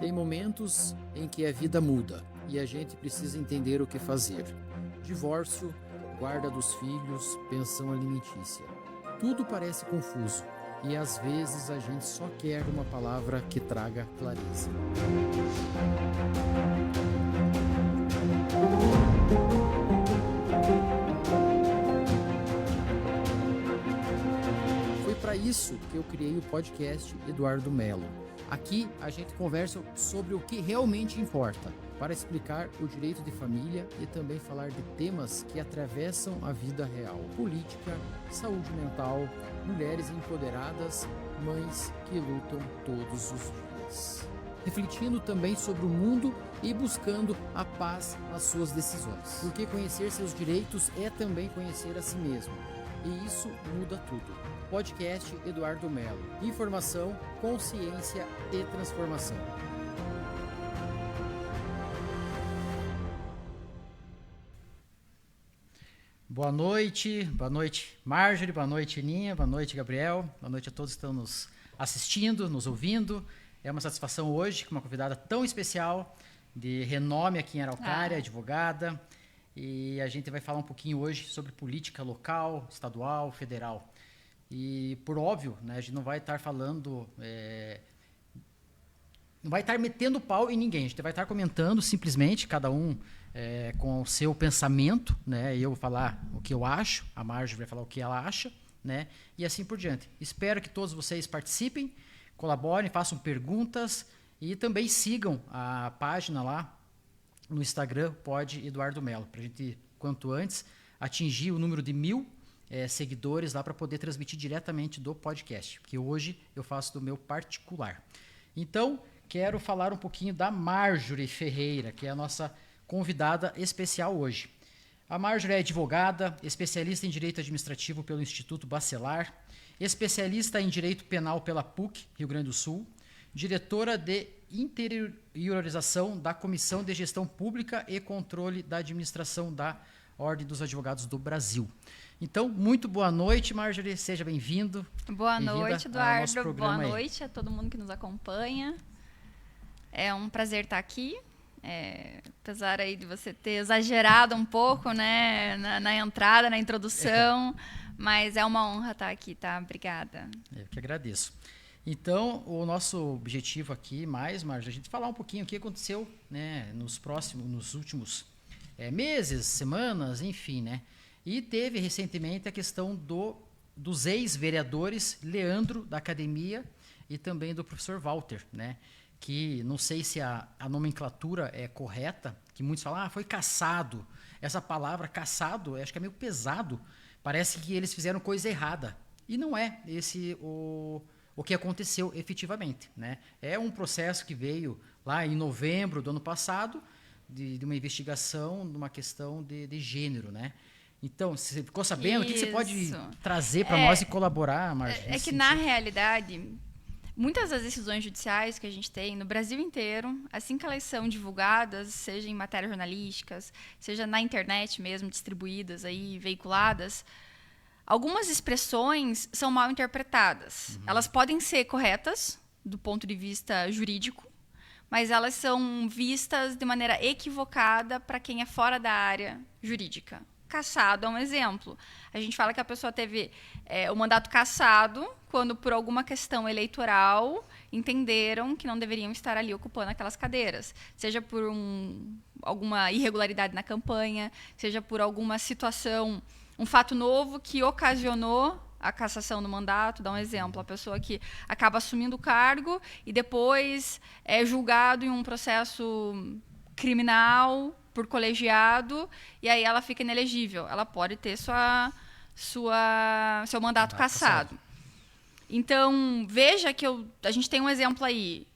Tem momentos em que a vida muda e a gente precisa entender o que fazer. Divórcio, guarda dos filhos, pensão alimentícia. Tudo parece confuso e às vezes a gente só quer uma palavra que traga clareza. Foi para isso que eu criei o podcast Eduardo Melo. Aqui a gente conversa sobre o que realmente importa, para explicar o direito de família e também falar de temas que atravessam a vida real. Política, saúde mental, mulheres empoderadas, mães que lutam todos os dias. Refletindo também sobre o mundo e buscando a paz nas suas decisões. Porque conhecer seus direitos é também conhecer a si mesmo. E isso muda tudo. Podcast Eduardo Melo. Informação, consciência e transformação. Boa noite Marjorie, boa noite Ninha, boa noite Gabriel, boa noite a todos que estão nos assistindo, nos ouvindo. É uma satisfação hoje com uma convidada tão especial, de renome aqui em Araucária, advogada. E a gente vai falar um pouquinho hoje sobre política local, estadual, federal. E, por óbvio, né, a gente não vai estar falando, não vai estar metendo pau em ninguém. A gente vai estar comentando simplesmente, cada um com o seu pensamento, né? Eu vou falar o que eu acho, a Marjorie vai falar o que ela acha, né? E assim por diante. Espero que todos vocês participem, colaborem, façam perguntas e também sigam a página lá no Instagram, Pod Eduardo Melo, para a gente, quanto antes, atingir o número de 1000 seguidores lá para poder transmitir diretamente do podcast, porque hoje eu faço do meu particular. Então, quero falar um pouquinho da Marjorie Ferreira, que é a nossa convidada especial hoje. A Marjorie é advogada, especialista em Direito Administrativo pelo Instituto Bacelar, especialista em Direito Penal pela PUC, Rio Grande do Sul, diretora de interiorização da Comissão de Gestão Pública e Controle da Administração da Ordem dos Advogados do Brasil. Então, muito boa noite, Marjorie, seja bem-vindo. Boa noite, Eduardo. Boa noite a todo mundo que nos acompanha. É um prazer estar aqui. Apesar aí de você ter exagerado um pouco, né, na entrada, na introdução, mas é uma honra estar aqui, tá? Obrigada. Eu que agradeço. Então, o nosso objetivo aqui, Marjorie, a gente falar um pouquinho o que aconteceu, né, nos últimos meses, semanas, enfim, né? E teve recentemente a questão dos ex-vereadores Leandro, da Academia, e também do professor Walter, né? Que não sei se a nomenclatura é correta, que muitos falam, foi cassado. Essa palavra cassado, acho que é meio pesado. Parece que eles fizeram coisa errada. E não é esse o que aconteceu efetivamente, né? É um processo que veio lá em novembro do ano passado, de uma investigação, de uma questão de gênero, né? Então, você ficou sabendo? Isso. O que você pode trazer para nós e colaborar, Marjorie? É que, na realidade, muitas das decisões judiciais que a gente tem no Brasil inteiro, assim que elas são divulgadas, seja em matérias jornalísticas, seja na internet mesmo, distribuídas, aí, veiculadas, algumas expressões são mal interpretadas. Uhum. Elas podem ser corretas, do ponto de vista jurídico, mas elas são vistas de maneira equivocada para quem é fora da área jurídica. Cassado é um exemplo. A gente fala que a pessoa teve o mandato cassado quando, por alguma questão eleitoral, entenderam que não deveriam estar ali ocupando aquelas cadeiras. Seja por alguma irregularidade na campanha, seja por alguma situação, um fato novo que ocasionou a cassação do mandato. Dá um exemplo, a pessoa que acaba assumindo o cargo e depois é julgado em um processo criminal por colegiado, e aí ela fica inelegível. Ela pode ter seu mandato cassado. Então, veja que a gente tem um exemplo aí,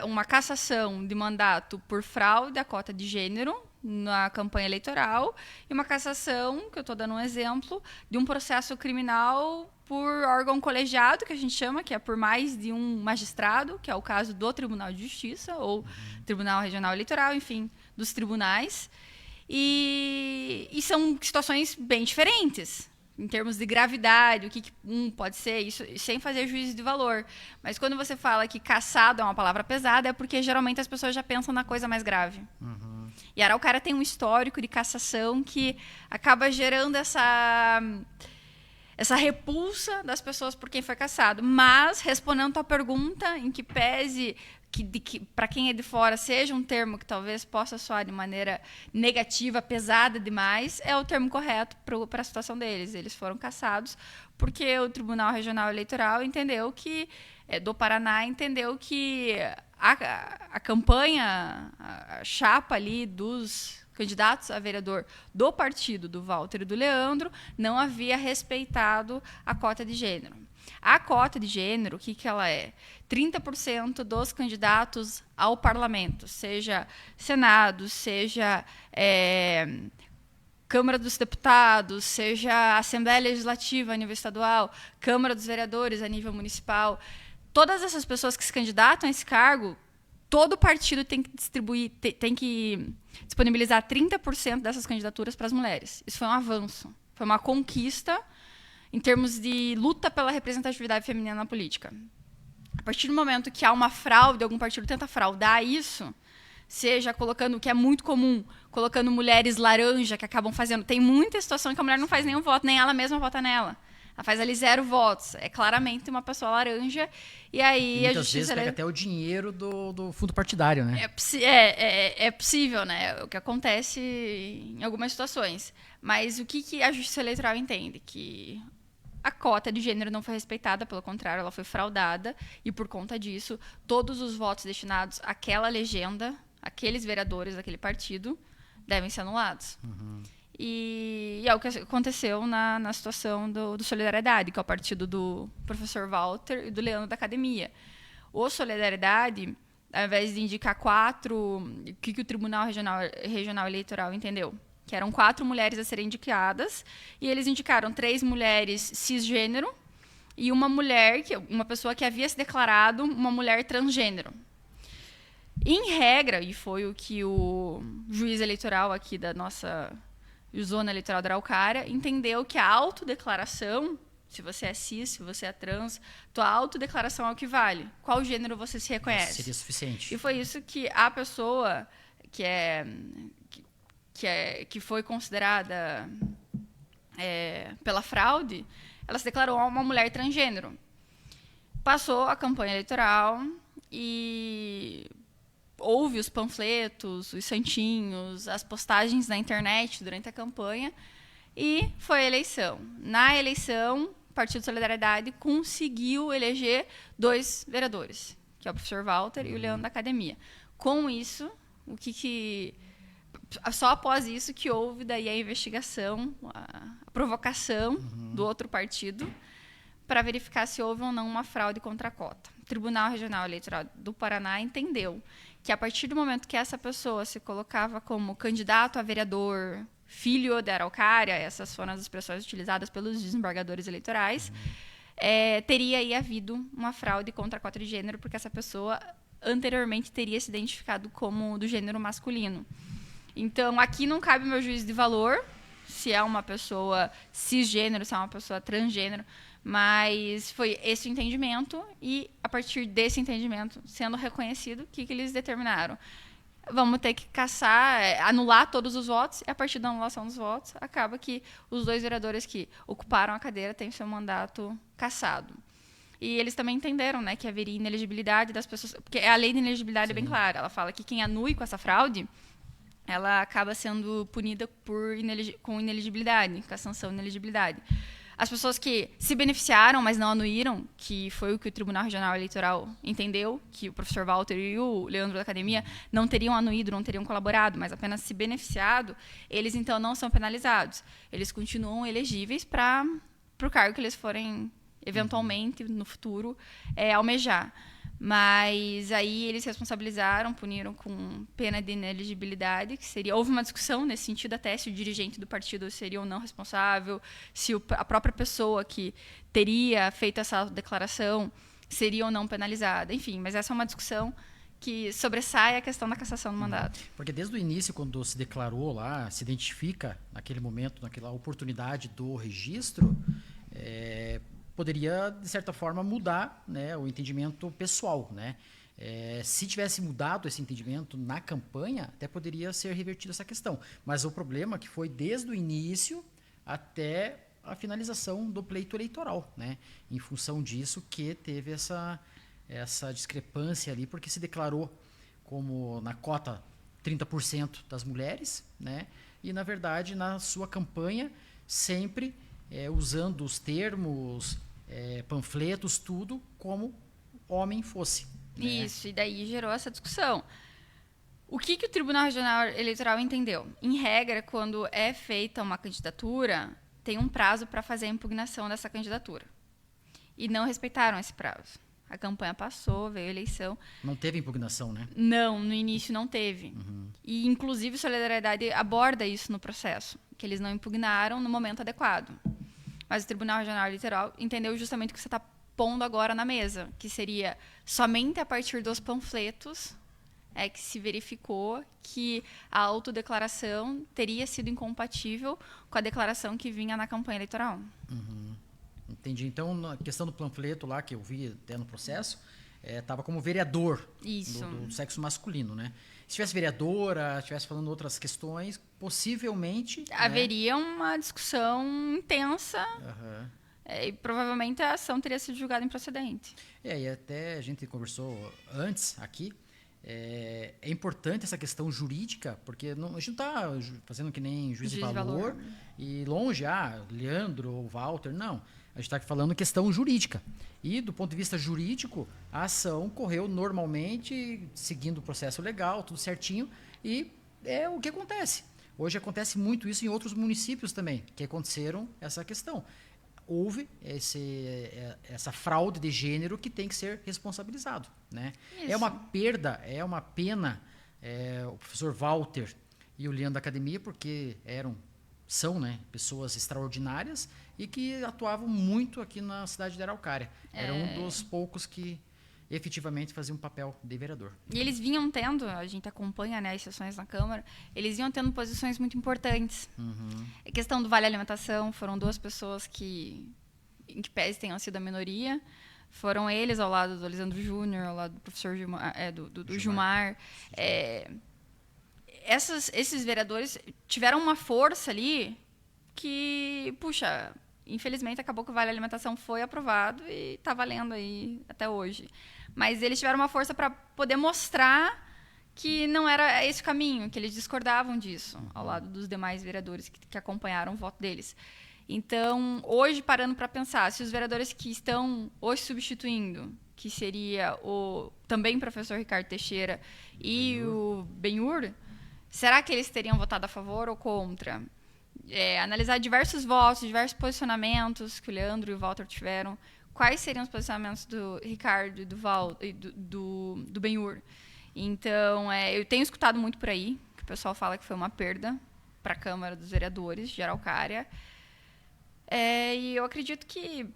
uma cassação de mandato por fraude à cota de gênero na campanha eleitoral e uma cassação, que eu estou dando um exemplo, de um processo criminal por órgão colegiado, que a gente chama, que é por mais de um magistrado, que é o caso do Tribunal de Justiça ou Tribunal Regional Eleitoral, enfim, dos tribunais. E são situações bem diferentes. em termos de gravidade, o que pode ser, isso sem fazer juízo de valor. Mas quando você fala que cassado é uma palavra pesada, é porque geralmente as pessoas já pensam na coisa mais grave. E a Araucária tem um histórico de cassação que acaba gerando essa repulsa das pessoas por quem foi cassado. Mas, respondendo a tua pergunta, em que pese que para quem é de fora seja um termo que talvez possa soar de maneira negativa, pesada demais, é o termo correto para a situação deles. Eles foram cassados porque o Tribunal Regional Eleitoral entendeu que, do Paraná, entendeu que a campanha, a chapa ali dos candidatos a vereador do partido do Walter e do Leandro não havia respeitado a cota de gênero. A cota de gênero, o que ela é? 30% dos candidatos ao parlamento, seja Senado, seja Câmara dos Deputados, seja Assembleia Legislativa a nível estadual, Câmara dos Vereadores a nível municipal, todas essas pessoas que se candidatam a esse cargo, todo partido tem que disponibilizar 30% dessas candidaturas para as mulheres. Isso foi um avanço, foi uma conquista em termos de luta pela representatividade feminina na política. A partir do momento que há uma fraude, algum partido tenta fraudar isso, seja colocando, o que é muito comum, colocando mulheres laranja que acabam fazendo... Tem muita situação em que a mulher não faz nenhum voto, nem ela mesma vota nela. Ela faz ali 0 votos. É claramente uma pessoa laranja. E aí muitas a justiça vezes pega até o dinheiro do fundo partidário, né? É possível, né? O que acontece em algumas situações. Mas o que a Justiça Eleitoral entende? Que a cota de gênero não foi respeitada, pelo contrário, ela foi fraudada. E, por conta disso, todos os votos destinados àquela legenda, aqueles vereadores daquele partido, devem ser anulados. E é o que aconteceu na situação do Solidariedade, que é o partido do professor Walter e do Leandro da Academia. O Solidariedade, ao invés de indicar 4, o que o Tribunal Regional Eleitoral entendeu? Que eram 4 mulheres a serem indicadas, e eles indicaram 3 mulheres cisgênero e uma pessoa que havia se declarado uma mulher transgênero. Em regra, e foi o que o juiz eleitoral aqui da nossa zona eleitoral da Araucária entendeu, que a autodeclaração, se você é cis, se você é trans, tua autodeclaração é o que vale. Qual gênero você se reconhece? Seria suficiente. E foi isso que a pessoa que foi considerada pela fraude, ela se declarou uma mulher transgênero. Passou a campanha eleitoral e houve os panfletos, os santinhos, as postagens na internet durante a campanha, e foi a eleição. Na eleição, o Partido Solidariedade conseguiu eleger 2 vereadores, que é o professor Walter e o Leandro da Academia. Com isso, só após isso que houve daí a investigação, a provocação do outro partido, para verificar se houve ou não uma fraude contra a cota. O Tribunal Regional Eleitoral do Paraná entendeu que, a partir do momento que essa pessoa se colocava como candidato a vereador, filho da Araucária, essas foram as expressões utilizadas pelos desembargadores eleitorais, teria aí havido uma fraude contra a cota de gênero, porque essa pessoa anteriormente teria se identificado como do gênero masculino. Então, aqui não cabe meu juízo de valor, se é uma pessoa cisgênero, se é uma pessoa transgênero, mas foi esse o entendimento, e a partir desse entendimento, sendo reconhecido, o que eles determinaram? Vamos ter que anular todos os votos, e a partir da anulação dos votos, acaba que os 2 vereadores que ocuparam a cadeira têm seu mandato cassado. E eles também entenderam, né, que haveria inelegibilidade das pessoas, porque a lei de inelegibilidade é bem clara, ela fala que quem anue com essa fraude, ela acaba sendo punida com inelegibilidade, com a sanção de inelegibilidade. As pessoas que se beneficiaram, mas não anuíram, que foi o que o Tribunal Regional Eleitoral entendeu, que o professor Walter e o Leandro da Academia não teriam anuído, não teriam colaborado, mas apenas se beneficiado, eles, então, não são penalizados. Eles continuam elegíveis para o cargo que eles forem, eventualmente, no futuro, almejar. Mas aí eles responsabilizaram, puniram com pena de inelegibilidade, houve uma discussão nesse sentido, até se o dirigente do partido seria ou não responsável, se a própria pessoa que teria feito essa declaração seria ou não penalizada. Enfim, mas essa é uma discussão que sobressai a questão da cassação do mandato. Porque desde o início, quando se declarou lá, se identifica naquele momento, naquela oportunidade do registro, poderia, de certa forma, mudar, né, o entendimento pessoal, né? Se tivesse mudado esse entendimento na campanha, até poderia ser revertida essa questão. Mas o problema é que foi desde o início até a finalização do pleito eleitoral, né? Em função disso que teve essa discrepância ali, porque se declarou como na cota 30% das mulheres, né? E, na verdade, na sua campanha, sempre usando os termos, panfletos, tudo, como homem fosse. Né? Isso, e daí gerou essa discussão. O que o Tribunal Regional Eleitoral entendeu? Em regra, quando é feita uma candidatura, tem um prazo para fazer a impugnação dessa candidatura. E não respeitaram esse prazo. A campanha passou, veio a eleição. Não teve impugnação, né? Não, no início não teve. E, inclusive, Solidariedade aborda isso no processo, que eles não impugnaram no momento adequado. Mas o Tribunal Regional Eleitoral entendeu justamente o que você está pondo agora na mesa, que seria somente a partir dos panfletos que se verificou que a autodeclaração teria sido incompatível com a declaração que vinha na campanha eleitoral. Entendi. Então, na questão do panfleto lá, que eu vi até no processo, estava como vereador do sexo masculino, né? Se tivesse vereadora, estivesse falando outras questões, possivelmente... Haveria uma discussão intensa e provavelmente a ação teria sido julgada improcedente. E até a gente conversou antes aqui, é importante essa questão jurídica, porque a gente não está fazendo que nem juiz de valor e longe, Leandro ou Walter, não. A gente está falando questão jurídica. E, do ponto de vista jurídico, a ação correu normalmente, seguindo o processo legal, tudo certinho, e é o que acontece. Hoje acontece muito isso em outros municípios também, que aconteceram essa questão. Houve essa fraude de gênero que tem que ser responsabilizado. Né? É uma perda, é uma pena o professor Walter e o Leandro da Academia, porque são, né, pessoas extraordinárias e que atuavam muito aqui na cidade de Araucária. Era um dos poucos que efetivamente faziam um papel de vereador. E eles vinham tendo, a gente acompanha, né, as sessões na Câmara, eles vinham tendo posições muito importantes. A questão do Vale Alimentação, foram duas pessoas que, em que pese tenham sido a minoria, foram eles ao lado do Lisandro Júnior, ao lado do professor Gilmar, do Gilmar. Esses vereadores tiveram uma força ali que, puxa, infelizmente acabou que o Vale Alimentação foi aprovado e está valendo aí até hoje. Mas eles tiveram uma força para poder mostrar que não era esse o caminho, que eles discordavam disso, ao lado dos demais vereadores que acompanharam o voto deles. Então, hoje, parando para pensar, se os vereadores que estão hoje substituindo, que seria o também professor Ricardo Teixeira e o Benhur, será que eles teriam votado a favor ou contra? Analisar diversos votos, diversos posicionamentos que o Leandro e o Walter tiveram. Quais seriam os posicionamentos do Ricardo e do Benhur? Então, eu tenho escutado muito por aí, que o pessoal fala que foi uma perda para a Câmara dos Vereadores de Araucária. E eu acredito que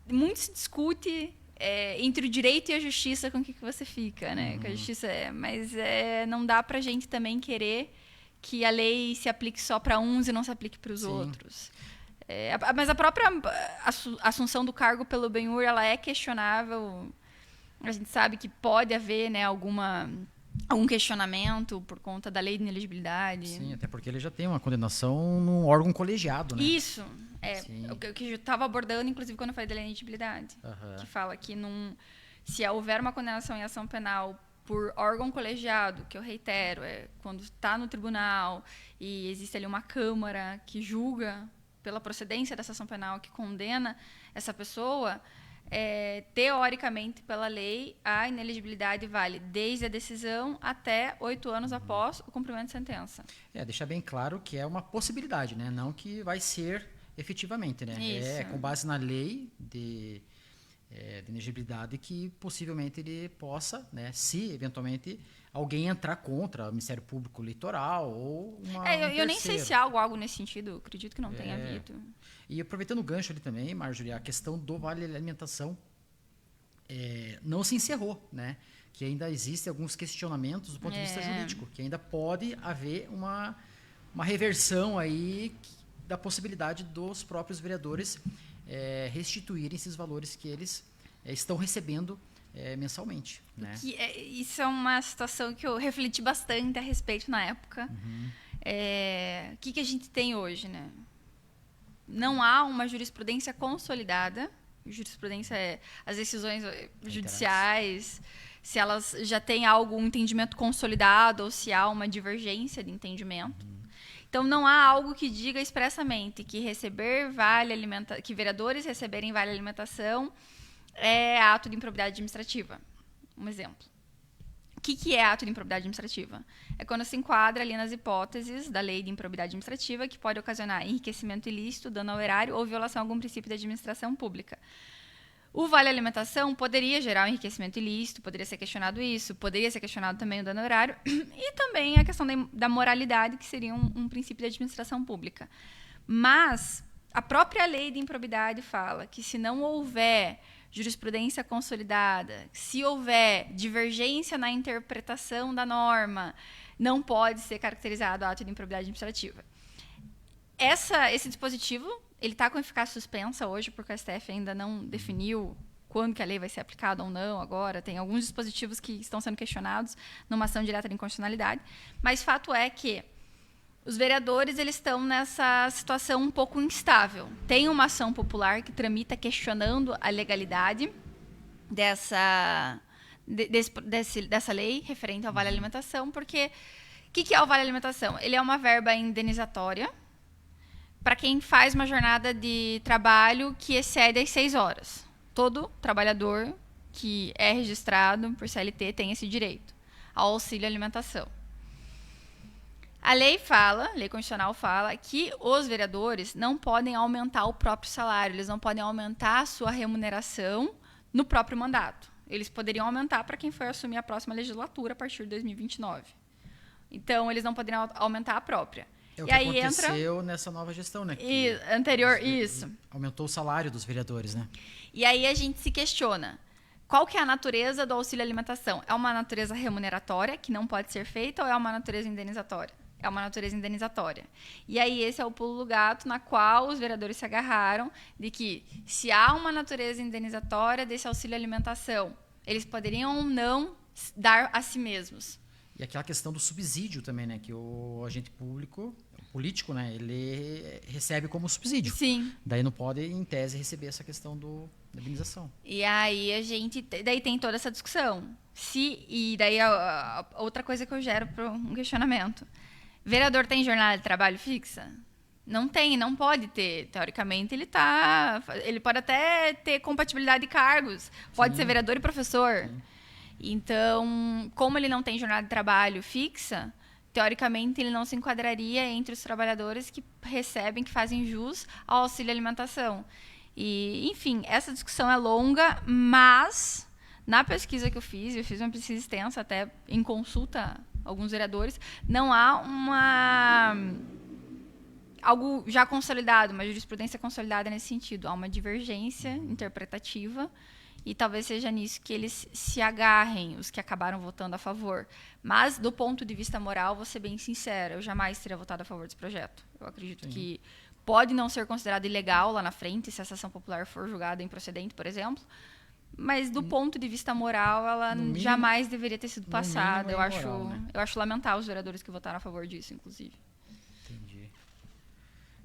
muito se discute entre o direito e a justiça com o que você fica, né? Com a justiça mas não dá para a gente também querer que a lei se aplique só para uns e não se aplique para os outros. Mas a própria assunção do cargo pelo Benhur, ela é questionável. A gente sabe que pode haver, né, algum questionamento por conta da lei de inelegibilidade. Sim, até porque ele já tem uma condenação num órgão colegiado, né? Isso. O que eu estava abordando, inclusive, quando eu falei da lei de inelegibilidade. Que fala que se houver uma condenação em ação penal por órgão colegiado, que eu reitero, quando está no tribunal e existe ali uma Câmara que julga pela procedência dessa ação penal, que condena essa pessoa, teoricamente, pela lei, a inelegibilidade vale desde a decisão até 8 anos após o cumprimento de sentença. Deixar bem claro que é uma possibilidade, né? Não que vai ser efetivamente, né? Isso. Com base na lei de inelegibilidade que possivelmente ele possa, né, se eventualmente alguém entrar contra o Ministério Público Eleitoral ou eu nem sei se há algo nesse sentido, acredito que não tenha havido. E aproveitando o gancho ali também, Marjorie, a questão do Vale Alimentação, não se encerrou, né? Que ainda existem alguns questionamentos do ponto de vista jurídico, que ainda pode haver uma reversão aí da possibilidade dos próprios vereadores restituírem esses valores que eles estão recebendo mensalmente. Né? Isso é uma situação que eu refleti bastante a respeito na época. O que a gente tem hoje? Né? Não há uma jurisprudência consolidada. Jurisprudência é as decisões judiciais, se elas já têm algum entendimento consolidado ou se há uma divergência de entendimento. Então, não há algo que diga expressamente que que vereadores receberem vale alimentação é ato de improbidade administrativa. Um exemplo. O que é ato de improbidade administrativa? É quando se enquadra ali nas hipóteses da lei de improbidade administrativa que pode ocasionar enriquecimento ilícito, dano ao erário ou violação a algum princípio da administração pública. O vale alimentação poderia gerar um enriquecimento ilícito, poderia ser questionado isso, poderia ser questionado também o dano ao erário e também a questão da moralidade, que seria um princípio da administração pública. Mas a própria lei de improbidade fala que se não houver jurisprudência consolidada, se houver divergência na interpretação da norma, não pode ser caracterizado ato de improbidade administrativa. Esse dispositivo ele está com eficácia suspensa hoje, porque o STF ainda não definiu quando que a lei vai ser aplicada ou não agora. Tem alguns dispositivos que estão sendo questionados numa ação direta de inconstitucionalidade. Mas fato é que os vereadores eles estão nessa situação um pouco instável. Tem uma ação popular que tramita questionando a legalidade dessa lei referente ao vale alimentação, porque o que é o vale alimentação? Ele é uma verba indenizatória para quem faz uma jornada de trabalho que excede as 6 horas. Todo trabalhador que é registrado por CLT tem esse direito ao auxílio alimentação. A lei constitucional fala que os vereadores não podem aumentar o próprio salário, eles não podem aumentar a sua remuneração no próprio mandato. Eles poderiam aumentar para quem for assumir a próxima legislatura a partir de 2029. Então, eles não poderiam aumentar a própria. É o que aconteceu nessa nova gestão, né? Isso. Aumentou o salário dos vereadores, né? E aí a gente se questiona, qual que é a natureza do auxílio alimentação? É uma natureza remuneratória, que não pode ser feita, ou é uma natureza indenizatória? É uma natureza indenizatória. E aí esse é o pulo do gato na qual os vereadores se agarraram, de que se há uma natureza indenizatória desse auxílio alimentação, eles poderiam ou não dar a si mesmos. E aquela questão do subsídio também, né? Que o agente político, né? Ele recebe como subsídio. Sim. Daí não pode, em tese, receber essa questão da indenização. E aí daí tem toda essa discussão. E daí a outra coisa que eu gero para um questionamento. Vereador tem jornada de trabalho fixa? Não tem, não pode ter. Teoricamente, ele pode até ter compatibilidade de cargos. Pode ser vereador e professor. Sim. Então, como ele não tem jornada de trabalho fixa, teoricamente ele não se enquadraria entre os trabalhadores que fazem jus ao auxílio alimentação. E, enfim, essa discussão é longa, mas na pesquisa que eu fiz uma pesquisa extensa, até em consulta a alguns vereadores, não há algo já consolidado, uma jurisprudência consolidada nesse sentido. Há uma divergência interpretativa. E talvez seja nisso que eles se agarrem, os que acabaram votando a favor. Mas, do ponto de vista moral, vou ser bem sincera, eu jamais teria votado a favor desse projeto. Eu acredito que pode não ser considerado ilegal lá na frente, se essa ação popular for julgada improcedente, por exemplo. Mas, do ponto de vista moral, ela jamais deveria ter sido passada. Eu acho lamentável os vereadores que votaram a favor disso, inclusive. Entendi.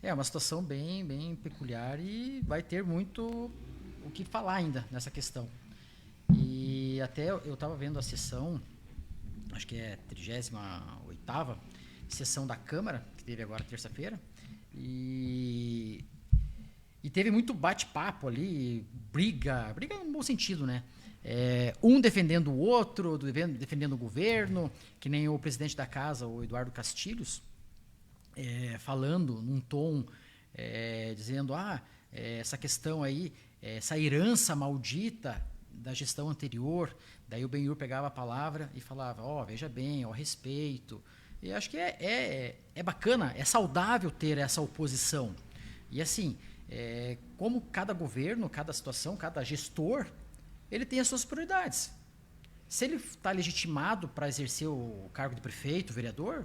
É uma situação bem, bem peculiar e vai ter muito o que falar ainda nessa questão. E até eu estava vendo a sessão, acho que é 38ª sessão da Câmara, que teve agora terça-feira, e teve muito bate-papo ali, briga no bom sentido, né? Um defendendo o outro, defendendo o governo, que nem o presidente da casa, o Eduardo Castilhos, falando num tom, dizendo, essa questão aí, essa herança maldita da gestão anterior. Daí o Benhur pegava a palavra e falava, veja bem, respeito. E acho que é bacana, é saudável ter essa oposição. E assim, como cada governo, cada situação, cada gestor, ele tem as suas prioridades. Se ele está legitimado para exercer o cargo de prefeito, vereador,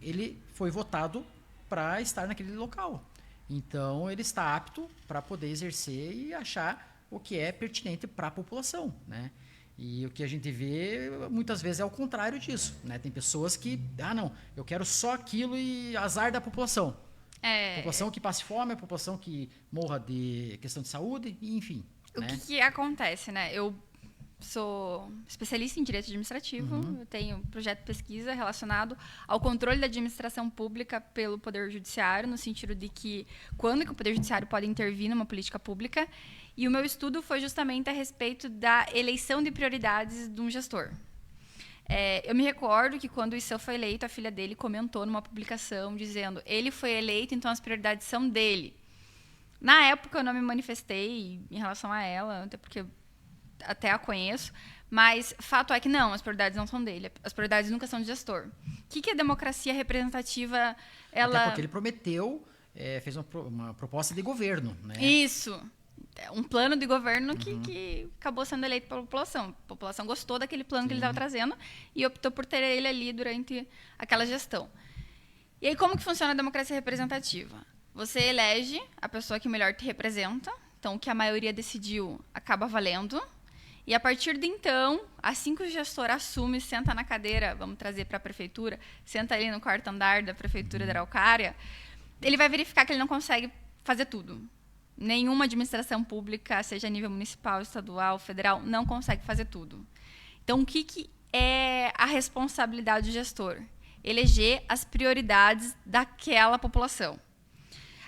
ele foi votado para estar naquele local. Então, ele está apto para poder exercer e achar o que é pertinente para a população, né? E o que a gente vê, muitas vezes, é o contrário disso, né? Tem pessoas que, não, eu quero só aquilo e azar da população. A população que passe fome, a população que morra de questão de saúde, e enfim. O que acontece, né? Eu sou especialista em direito administrativo, eu tenho um projeto de pesquisa relacionado ao controle da administração pública pelo Poder Judiciário, no sentido de que quando que o Poder Judiciário pode intervir numa política pública, e o meu estudo foi justamente a respeito da eleição de prioridades de um gestor. Eu me recordo que quando o Isseu foi eleito, a filha dele comentou numa publicação dizendo: ele foi eleito, então as prioridades são dele. Na época eu não me manifestei em relação a ela, até porque até a conheço, mas fato é que não, as prioridades não são dele, as prioridades nunca são de gestor. O que a democracia representativa, ela... Até porque ele prometeu, fez uma proposta de governo, né? Isso, um plano de governo que acabou sendo eleito pela população. A população gostou daquele plano que ele estava trazendo e optou por ter ele ali durante aquela gestão. E aí, como que funciona a democracia representativa? Você elege a pessoa que melhor te representa, então o que a maioria decidiu acaba valendo. E a partir de então, assim que o gestor assume, senta na cadeira, vamos trazer para a prefeitura, senta ali no quarto andar da prefeitura da Araucária, ele vai verificar que ele não consegue fazer tudo. Nenhuma administração pública, seja a nível municipal, estadual, federal, não consegue fazer tudo. Então, o que é a responsabilidade do gestor? Eleger as prioridades daquela população.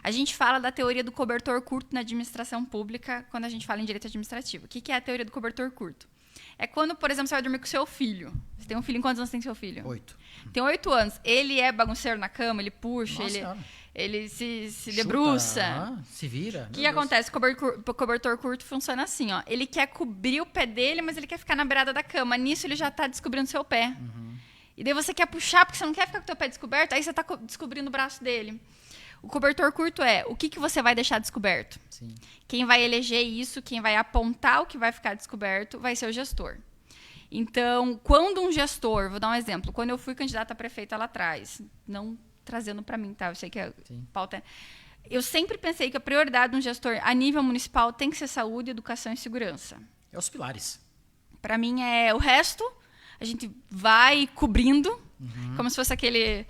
A gente fala da teoria do cobertor curto na administração pública quando a gente fala em direito administrativo. O que é a teoria do cobertor curto? É quando, por exemplo, você vai dormir com o seu filho. Você tem um filho, em quantos anos tem seu filho? 8. Tem 8 anos. Ele é bagunceiro na cama, ele puxa, ele se debruça. Se vira. O que acontece? O cobertor curto funciona assim, ó. Ele quer cobrir o pé dele, mas ele quer ficar na beirada da cama. Nisso, ele já está descobrindo seu pé. E daí você quer puxar, porque você não quer ficar com o teu pé descoberto, aí você está descobrindo o braço dele. O cobertor curto é o que você vai deixar descoberto. Sim. Quem vai eleger isso, quem vai apontar o que vai ficar descoberto, vai ser o gestor. Então, quando um gestor, vou dar um exemplo, quando eu fui candidata a prefeita lá atrás, não trazendo para mim, tá? Eu sei que a pauta eu sempre pensei que a prioridade de um gestor a nível municipal tem que ser saúde, educação e segurança. É os pilares. Para mim, é o resto, a gente vai cobrindo, como se fosse aquele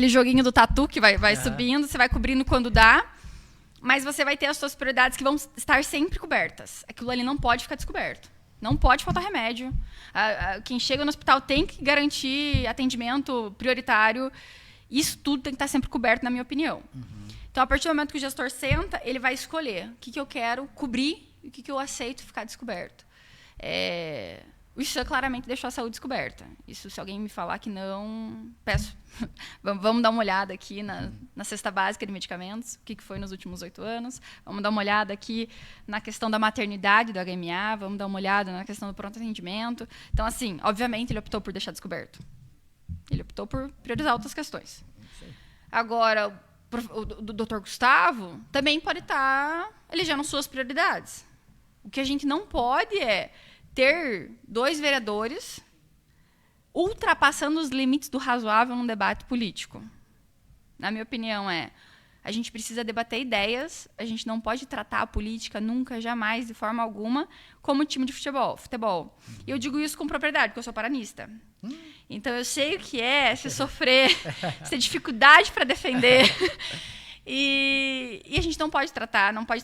joguinho do tatu que vai subindo, você vai cobrindo quando dá, mas você vai ter as suas prioridades que vão estar sempre cobertas. Aquilo ali não pode ficar descoberto. Não pode faltar remédio. Quem chega no hospital tem que garantir atendimento prioritário. Isso tudo tem que estar sempre coberto, na minha opinião. Então, a partir do momento que o gestor senta, ele vai escolher o que eu quero cobrir e o que eu aceito ficar descoberto. Isso claramente deixou a saúde descoberta. Isso, se alguém me falar que não, peço. Vamos dar uma olhada aqui na cesta básica de medicamentos, o que foi nos últimos 8 anos. Vamos dar uma olhada aqui na questão da maternidade do HMA. Vamos dar uma olhada na questão do pronto atendimento. Então, assim, obviamente, ele optou por deixar descoberto. Ele optou por priorizar outras questões. Agora, o Dr. Gustavo também pode estar elegendo suas prioridades. O que a gente não pode é ter 2 vereadores ultrapassando os limites do razoável num debate político. Na minha opinião, a gente precisa debater ideias, a gente não pode tratar a política nunca, jamais, de forma alguma, como time de futebol. E eu digo isso com propriedade, porque eu sou paranista. Então, eu sei o que é se sofrer, se ter dificuldade para defender. E a gente não pode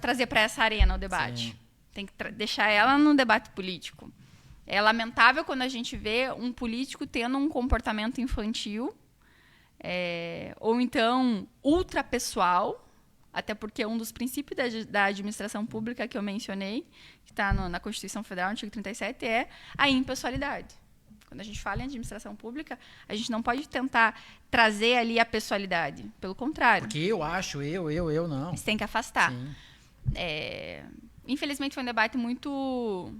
trazer para essa arena o debate. Sim. Tem que deixar ela no debate político. É lamentável quando a gente vê um político tendo um comportamento infantil, ou então ultrapessoal, até porque um dos princípios da administração pública que eu mencionei, que está na Constituição Federal, artigo 37, é a impessoalidade. Quando a gente fala em administração pública, a gente não pode tentar trazer ali a pessoalidade. Pelo contrário. Porque eu acho, eu não. Você tem que afastar. Infelizmente, foi um debate muito,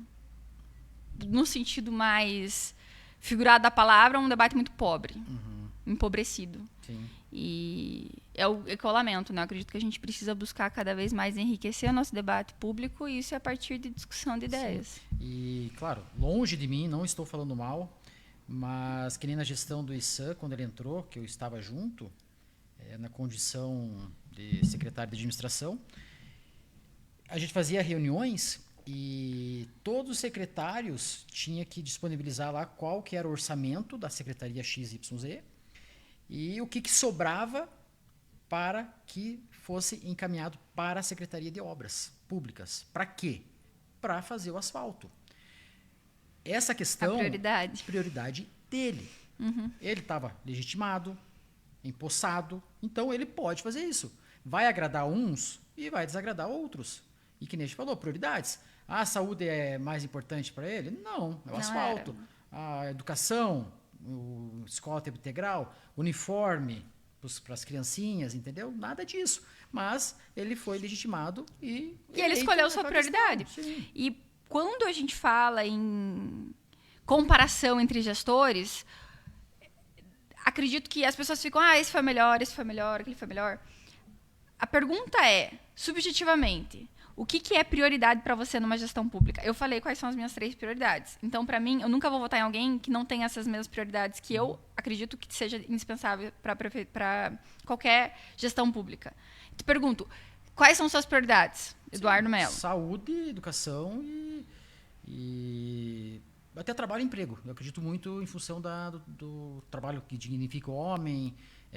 no sentido mais figurado da palavra, um debate muito pobre, empobrecido. Sim. E é o ecolamento, né? Eu acredito que a gente precisa buscar cada vez mais enriquecer o nosso debate público, e isso é a partir de discussão de ideias. Sim. E, claro, longe de mim, não estou falando mal, mas que nem na gestão do ISAM, quando ele entrou, que eu estava junto, na condição de secretário de administração, a gente fazia reuniões e todos os secretários tinham que disponibilizar lá qual que era o orçamento da secretaria XYZ e o que sobrava para que fosse encaminhado para a Secretaria de Obras Públicas. Para quê? Para fazer o asfalto. Essa questão... A prioridade dele. Uhum. Ele estava legitimado, empossado, então ele pode fazer isso. Vai agradar uns e vai desagradar outros. E que nem a gente falou, prioridades. A saúde é mais importante para ele? Não, é o asfalto. A educação, escola tempo integral, uniforme para as criancinhas, entendeu? Nada disso. Mas ele foi legitimado e ele escolheu sua prioridade. E quando a gente fala em comparação entre gestores, acredito que as pessoas ficam, esse foi melhor, aquele foi melhor. A pergunta é, subjetivamente, o que é prioridade para você numa gestão pública? Eu falei quais são as minhas 3 prioridades. Então, para mim, eu nunca vou votar em alguém que não tenha essas mesmas prioridades que eu acredito que seja indispensável para qualquer gestão pública. Te pergunto, quais são suas prioridades, Eduardo Melo? Saúde, educação e até trabalho e emprego. Eu acredito muito em função do trabalho que dignifica o homem,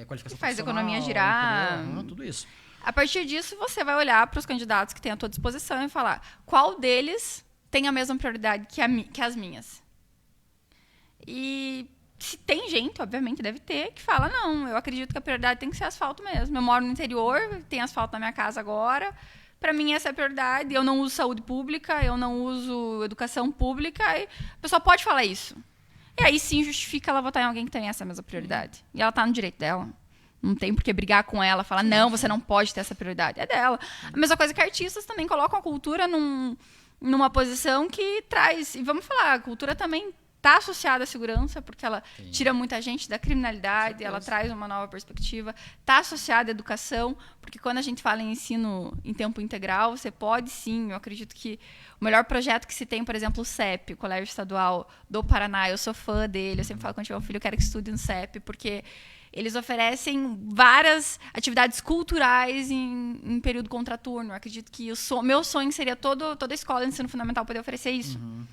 qualificação que faz a profissional, economia girar. Tudo isso. A partir disso, você vai olhar para os candidatos que têm à tua disposição e falar qual deles tem a mesma prioridade que as minhas. E se tem gente, obviamente deve ter, que fala, não, eu acredito que a prioridade tem que ser asfalto mesmo. Eu moro no interior, tem asfalto na minha casa agora, para mim essa é a prioridade, eu não uso saúde pública, eu não uso educação pública, e a pessoa pode falar isso. E aí sim justifica ela votar em alguém que tem essa mesma prioridade. E ela está no direito dela. Não tem por que brigar com ela, falar, não, você não pode ter essa prioridade. É dela. A mesma coisa que artistas também colocam a cultura numa posição que traz... E vamos falar, a cultura também está associada à segurança, porque ela tira muita gente da criminalidade, ela traz uma nova perspectiva. Está associada à educação, porque quando a gente fala em ensino em tempo integral, você pode sim, eu acredito que o melhor projeto que se tem, por exemplo, o CEP, o Colégio Estadual do Paraná, eu sou fã dele, eu sempre falo, quando tiver um filho, eu quero que estude no CEP, porque... Eles oferecem várias atividades culturais em período contraturno. Eu acredito que meu sonho seria toda a escola de ensino fundamental poder oferecer isso. Uhum.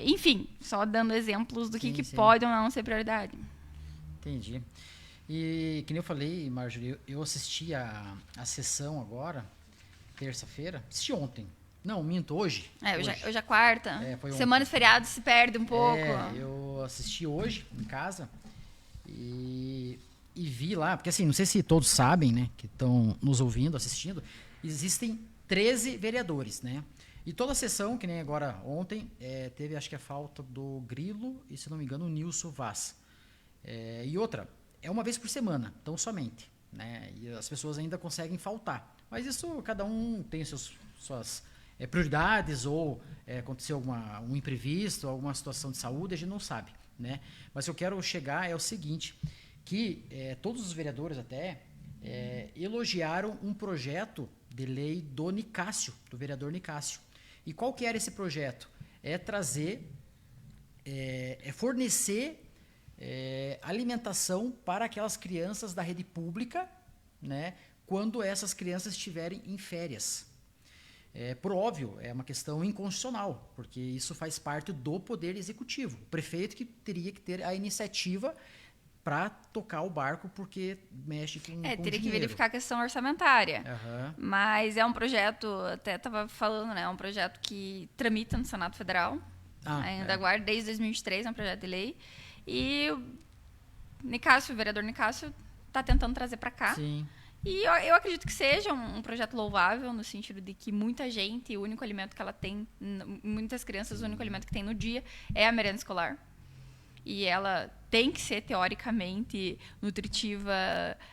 Enfim, só dando exemplos do que pode ou não ser prioridade. Entendi. E, que nem eu falei, Marjorie, eu assisti a sessão agora, terça-feira. Assisti ontem. Não, minto, hoje. Hoje é quarta. Semana de feriado se perde um pouco. Eu assisti hoje, em casa. E vi lá, porque assim, não sei se todos sabem, né, que estão nos ouvindo, assistindo, existem 13 vereadores, né? E toda a sessão, que nem agora ontem, teve acho que a falta do Grilo e, se não me engano, o Nilson Vaz. E outra, é uma vez por semana, tão somente, né? E as pessoas ainda conseguem faltar. Mas isso, cada um tem suas prioridades, ou aconteceu um imprevisto, alguma situação de saúde, a gente não sabe. Né? Mas eu quero chegar é o seguinte, que todos os vereadores até elogiaram um projeto de lei do Nicásio, do vereador Nicásio. E qual que era esse projeto? É trazer, fornecer alimentação para aquelas crianças da rede pública, né, quando essas crianças estiverem em férias. Por óbvio, é uma questão inconstitucional, porque isso faz parte do Poder Executivo. O prefeito que teria que ter a iniciativa para tocar o barco, porque mexe com teria dinheiro. Que verificar a questão orçamentária. Uhum. Mas é um projeto, até estava falando, né? É um projeto que tramita no Senado Federal. Ainda aguarda, desde 2023, é um projeto de lei. E o vereador Nicásio, está tentando trazer para cá. Sim. E eu acredito que seja um projeto louvável, no sentido de que muita gente, o único alimento que ela tem, muitas crianças, o único alimento que tem no dia é a merenda escolar. E ela tem que ser, teoricamente, nutritiva,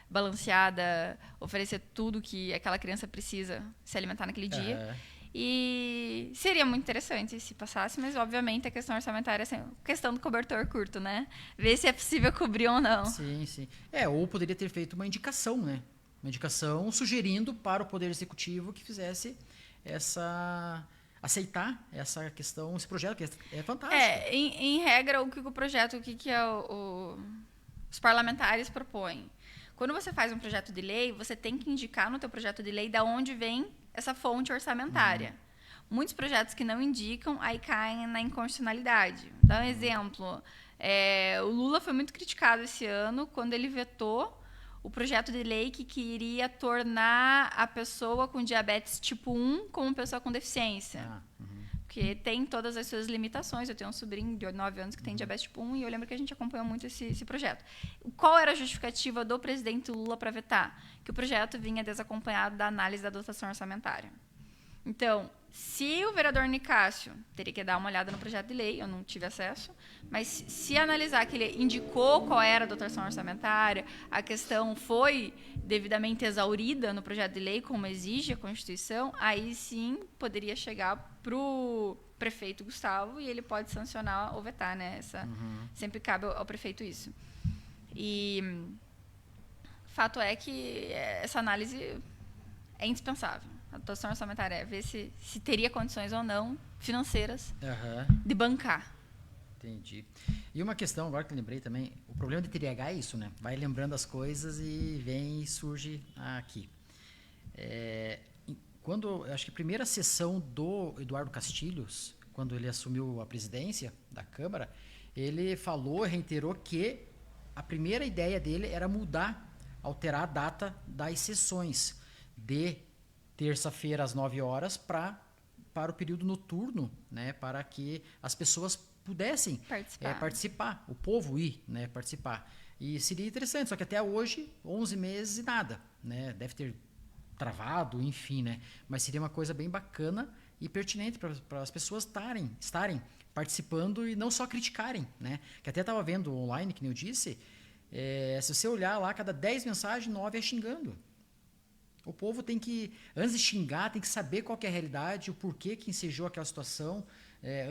balanceada, oferecer tudo que aquela criança precisa se alimentar naquele dia. E seria muito interessante se passasse, mas obviamente a questão orçamentária é assim, questão do cobertor curto, né? Ver se é possível cobrir ou não. Sim, sim. Ou poderia ter feito uma indicação, né? Uma indicação sugerindo para o Poder Executivo que fizesse aceitar essa questão, esse projeto, que é fantástico. Em regra, o que é os parlamentares propõem? Quando você faz um projeto de lei, você tem que indicar no teu projeto de lei de onde vem essa fonte orçamentária. Muitos projetos que não indicam, aí caem na inconstitucionalidade. Dá um exemplo. O Lula foi muito criticado esse ano quando ele vetou o projeto de lei que queria tornar a pessoa com diabetes tipo 1 como pessoa com deficiência. Porque tem todas as suas limitações. Eu tenho um sobrinho de 9 anos que tem diabetes tipo 1 e eu lembro que a gente acompanhou muito esse projeto. Qual era a justificativa do presidente Lula para vetar? Que o projeto vinha desacompanhado da análise da dotação orçamentária. Então, se o vereador Nicásio, teria que dar uma olhada no projeto de lei, eu não tive acesso, mas se analisar que ele indicou qual era a dotação orçamentária, a questão foi devidamente exaurida no projeto de lei, como exige a Constituição, aí sim poderia chegar para o prefeito Gustavo e ele pode sancionar ou vetar, né? Sempre cabe ao prefeito isso. E fato é que essa análise é indispensável. A dotação orçamentária é ver se teria condições ou não financeiras de bancar. Entendi. E uma questão, agora que eu lembrei também, o problema de TDAH é isso, né? Vai lembrando as coisas e vem e surge aqui. Acho que a primeira sessão do Eduardo Castilhos, quando ele assumiu a presidência da Câmara, ele falou, reiterou que a primeira ideia dele era alterar a data das sessões de terça-feira às 9 horas para o período noturno, né, para que as pessoas pudessem participar, o povo ir, né, participar. E seria interessante, só que até hoje, 11 meses e nada, né, deve ter travado, enfim, né, mas seria uma coisa bem bacana e pertinente para as pessoas estarem participando e não só criticarem, né, que até estava vendo online, que nem eu disse, se você olhar lá, cada 10 mensagens, 9 é xingando. O povo tem que, antes de xingar, tem que saber qual que é a realidade, o porquê que ensejou aquela situação.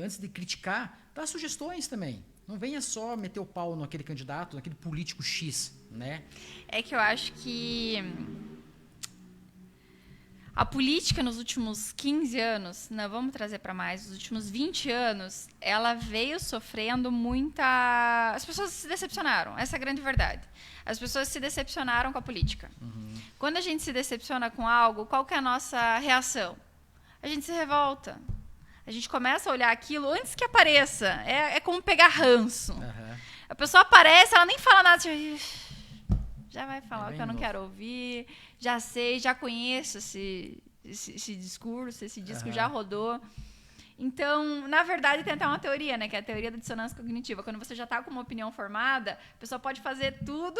Antes de criticar, dá sugestões também. Não venha só meter o pau naquele candidato, naquele político X, né? É que eu acho que a política nos últimos 15 anos, não, vamos trazer para mais, nos últimos 20 anos, ela veio sofrendo muita... As pessoas se decepcionaram, essa é a grande verdade. As pessoas se decepcionaram com a política. Quando a gente se decepciona com algo, qual que é a nossa reação? A gente se revolta. A gente começa a olhar aquilo antes que apareça. É como pegar ranço. A pessoa aparece, ela nem fala nada. Já vai falar o que eu não quero ouvir. Já sei, já conheço esse discurso. Esse disco já rodou. Então, na verdade, tem até uma teoria, né? Que é a teoria da dissonância cognitiva. Quando você já está com uma opinião formada, a pessoa pode fazer tudo,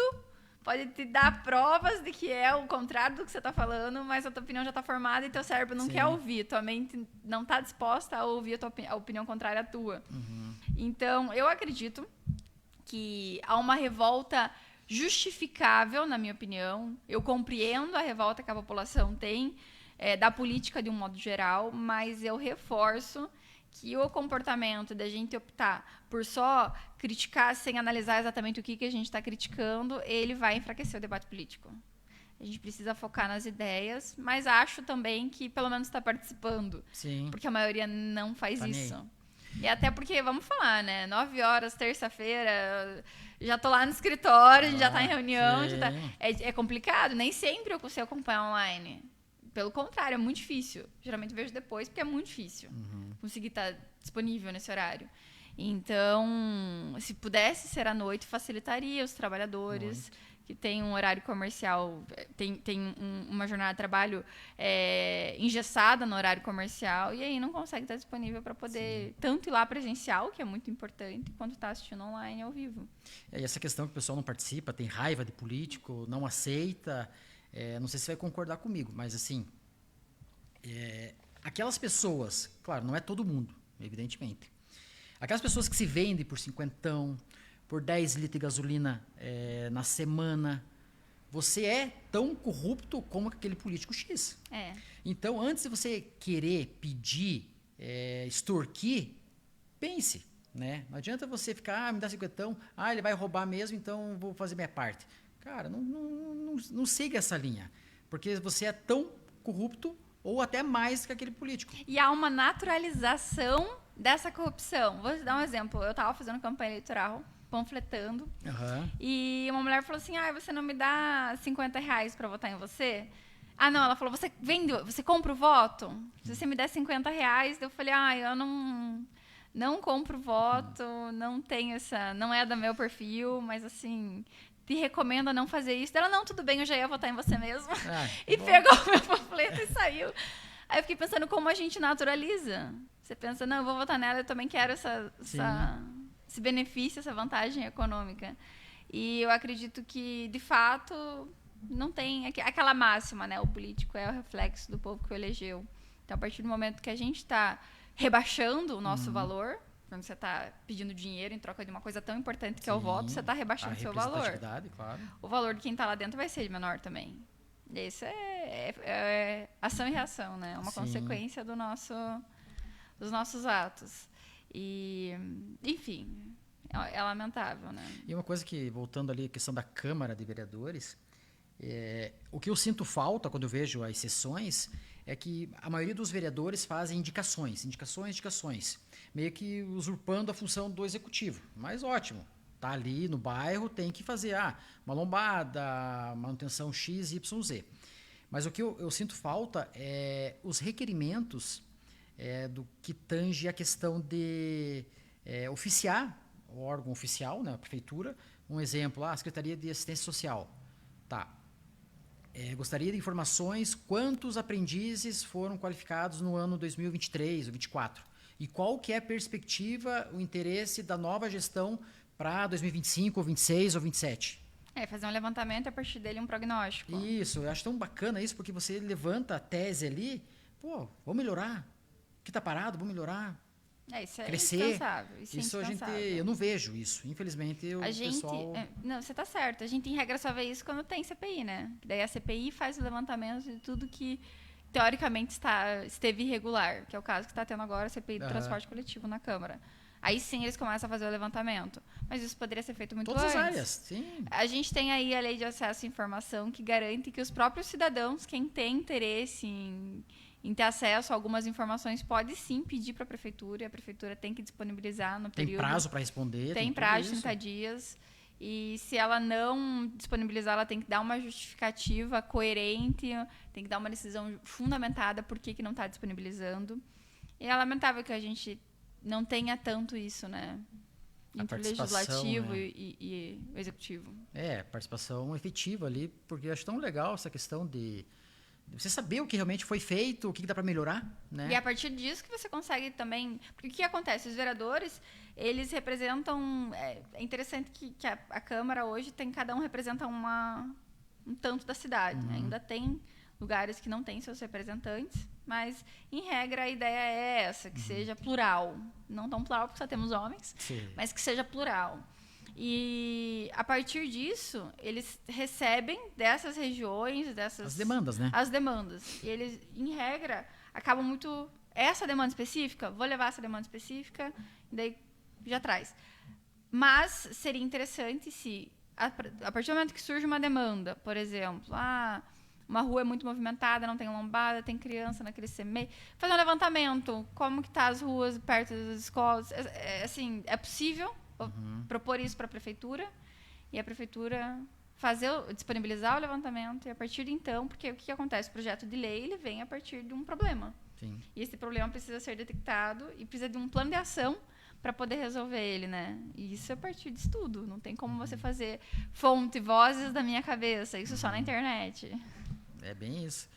pode te dar provas de que é o contrário do que você está falando, mas a tua opinião já está formada e teu cérebro não quer ouvir. Tua mente não está disposta a ouvir a opinião contrária à tua. Então, eu acredito que há uma revolta justificável, na minha opinião. Eu compreendo a revolta que a população tem da política de um modo geral, mas eu reforço que o comportamento da gente optar por só criticar sem analisar exatamente o que a gente está criticando, ele vai enfraquecer o debate político. A gente precisa focar nas ideias, mas acho também que pelo menos está participando. Sim. Porque a maioria não faz isso. E até porque, vamos falar, né? 9 horas, terça-feira, já tô lá no escritório, a gente já tá em reunião, é complicado. Nem sempre eu consigo acompanhar online. Pelo contrário, é muito difícil. Geralmente eu vejo depois, porque é muito difícil conseguir estar disponível nesse horário. Então, se pudesse ser à noite, facilitaria os trabalhadores que têm um horário comercial, tem uma jornada de trabalho engessada no horário comercial, e aí não consegue estar disponível para poder tanto ir lá presencial, que é muito importante, quanto estar assistindo online ao vivo. E essa questão que o pessoal não participa, tem raiva de político, não aceita... não sei se você vai concordar comigo, mas assim, aquelas pessoas, claro, não é todo mundo, evidentemente, aquelas pessoas que se vendem por 50, por 10 litros de gasolina na semana, você é tão corrupto como aquele político X. Então, antes de você querer pedir, extorquir, pense, né? Não adianta você ficar, me dá 50, ele vai roubar mesmo, então vou fazer minha parte. Cara, não siga essa linha, porque você é tão corrupto ou até mais que aquele político. E há uma naturalização dessa corrupção. Vou te dar um exemplo. Eu estava fazendo campanha eleitoral, panfletando, e uma mulher falou assim, você não me dá R$50 para votar em você? Não, ela falou, você compra o voto? Se você me der R$50, eu falei, eu não compro voto, não tenho não é do meu perfil, mas assim, te recomendo a não fazer isso. Ela, não, tudo bem, eu já ia votar em você mesmo. E pegou o meu panfleto e saiu. Aí eu fiquei pensando como a gente naturaliza. Você pensa, não, eu vou votar nela, eu também quero esse benefício, essa vantagem econômica. E eu acredito que, de fato, não tem aquela máxima, né? O político é o reflexo do povo que o elegeu. Então, a partir do momento que a gente está rebaixando o nosso valor, quando você está pedindo dinheiro em troca de uma coisa tão importante que é o voto, você está rebaixando o seu valor. Claro. O valor de quem está lá dentro vai ser menor também. Isso é ação e reação, né? É uma consequência dos nossos atos. E, enfim, é lamentável, né? E uma coisa que, voltando ali à questão da Câmara de Vereadores, o que eu sinto falta quando eu vejo as sessões é que a maioria dos vereadores fazem indicações, meio que usurpando a função do executivo. Mas ótimo, tá ali no bairro, tem que fazer uma lombada, manutenção X, Y, Z. Mas o que eu sinto falta é os requerimentos do que tange a questão de oficiar, o órgão oficial, né, a prefeitura. Um exemplo, a Secretaria de Assistência Social. Tá. Gostaria de informações quantos aprendizes foram qualificados no ano 2023 ou 2024 e qual que é a perspectiva, o interesse da nova gestão para 2025 ou 26 ou 27. Fazer um levantamento e a partir dele um prognóstico. Isso, eu acho tão bacana isso, porque você levanta a tese ali, vamos melhorar, o que está parado, vamos melhorar. Isso é crescer. Indispensável. Isso eu não vejo isso. Infelizmente, pessoal... Não, você está certo. A gente, em regra, só vê isso quando tem CPI, né? Daí a CPI faz o levantamento de tudo que, teoricamente, esteve irregular, que é o caso que está tendo agora a CPI do transporte coletivo na Câmara. Aí sim eles começam a fazer o levantamento. Mas isso poderia ser feito muito antes. Todas as áreas, sim. A gente tem aí a Lei de Acesso à Informação, que garante que os próprios cidadãos, quem tem interesse em ter acesso a algumas informações, pode sim pedir para a prefeitura, e a prefeitura tem que disponibilizar no período... Tem prazo para responder. Tem prazo de 30 dias. E se ela não disponibilizar, ela tem que dar uma justificativa coerente, tem que dar uma decisão fundamentada por que não está disponibilizando. E é lamentável que a gente não tenha tanto isso, né? Entre o legislativo, né? e o executivo. Participação efetiva ali, porque eu acho tão legal essa questão de você saber o que realmente foi feito, o que dá para melhorar, né? E é a partir disso que você consegue também... Porque o que acontece? Os vereadores, eles representam... É interessante que a Câmara hoje cada um representa um tanto da cidade. Né? Ainda tem lugares que não têm seus representantes, mas, em regra, a ideia é essa, que seja plural. Não tão plural, porque só temos homens, mas que seja plural. E, a partir disso, eles recebem dessas regiões, as demandas, né? As demandas. E eles, em regra, acabam muito... Essa demanda específica, vou levar essa demanda específica, e daí já traz. Mas seria interessante se, a partir do momento que surge uma demanda, por exemplo, uma rua é muito movimentada, não tem lombada, tem criança naquele CMEI, fazer um levantamento, como que tá as ruas perto das escolas, assim, é possível propor isso para a prefeitura e a prefeitura disponibilizar o levantamento e a partir de então, porque o que acontece? O projeto de lei ele vem a partir de um problema. Sim. E esse problema precisa ser detectado e precisa de um plano de ação para poder resolver ele, né? E isso é a partir de estudo. Não tem como você fazer fonte, vozes da minha cabeça. Isso só na internet. É bem isso.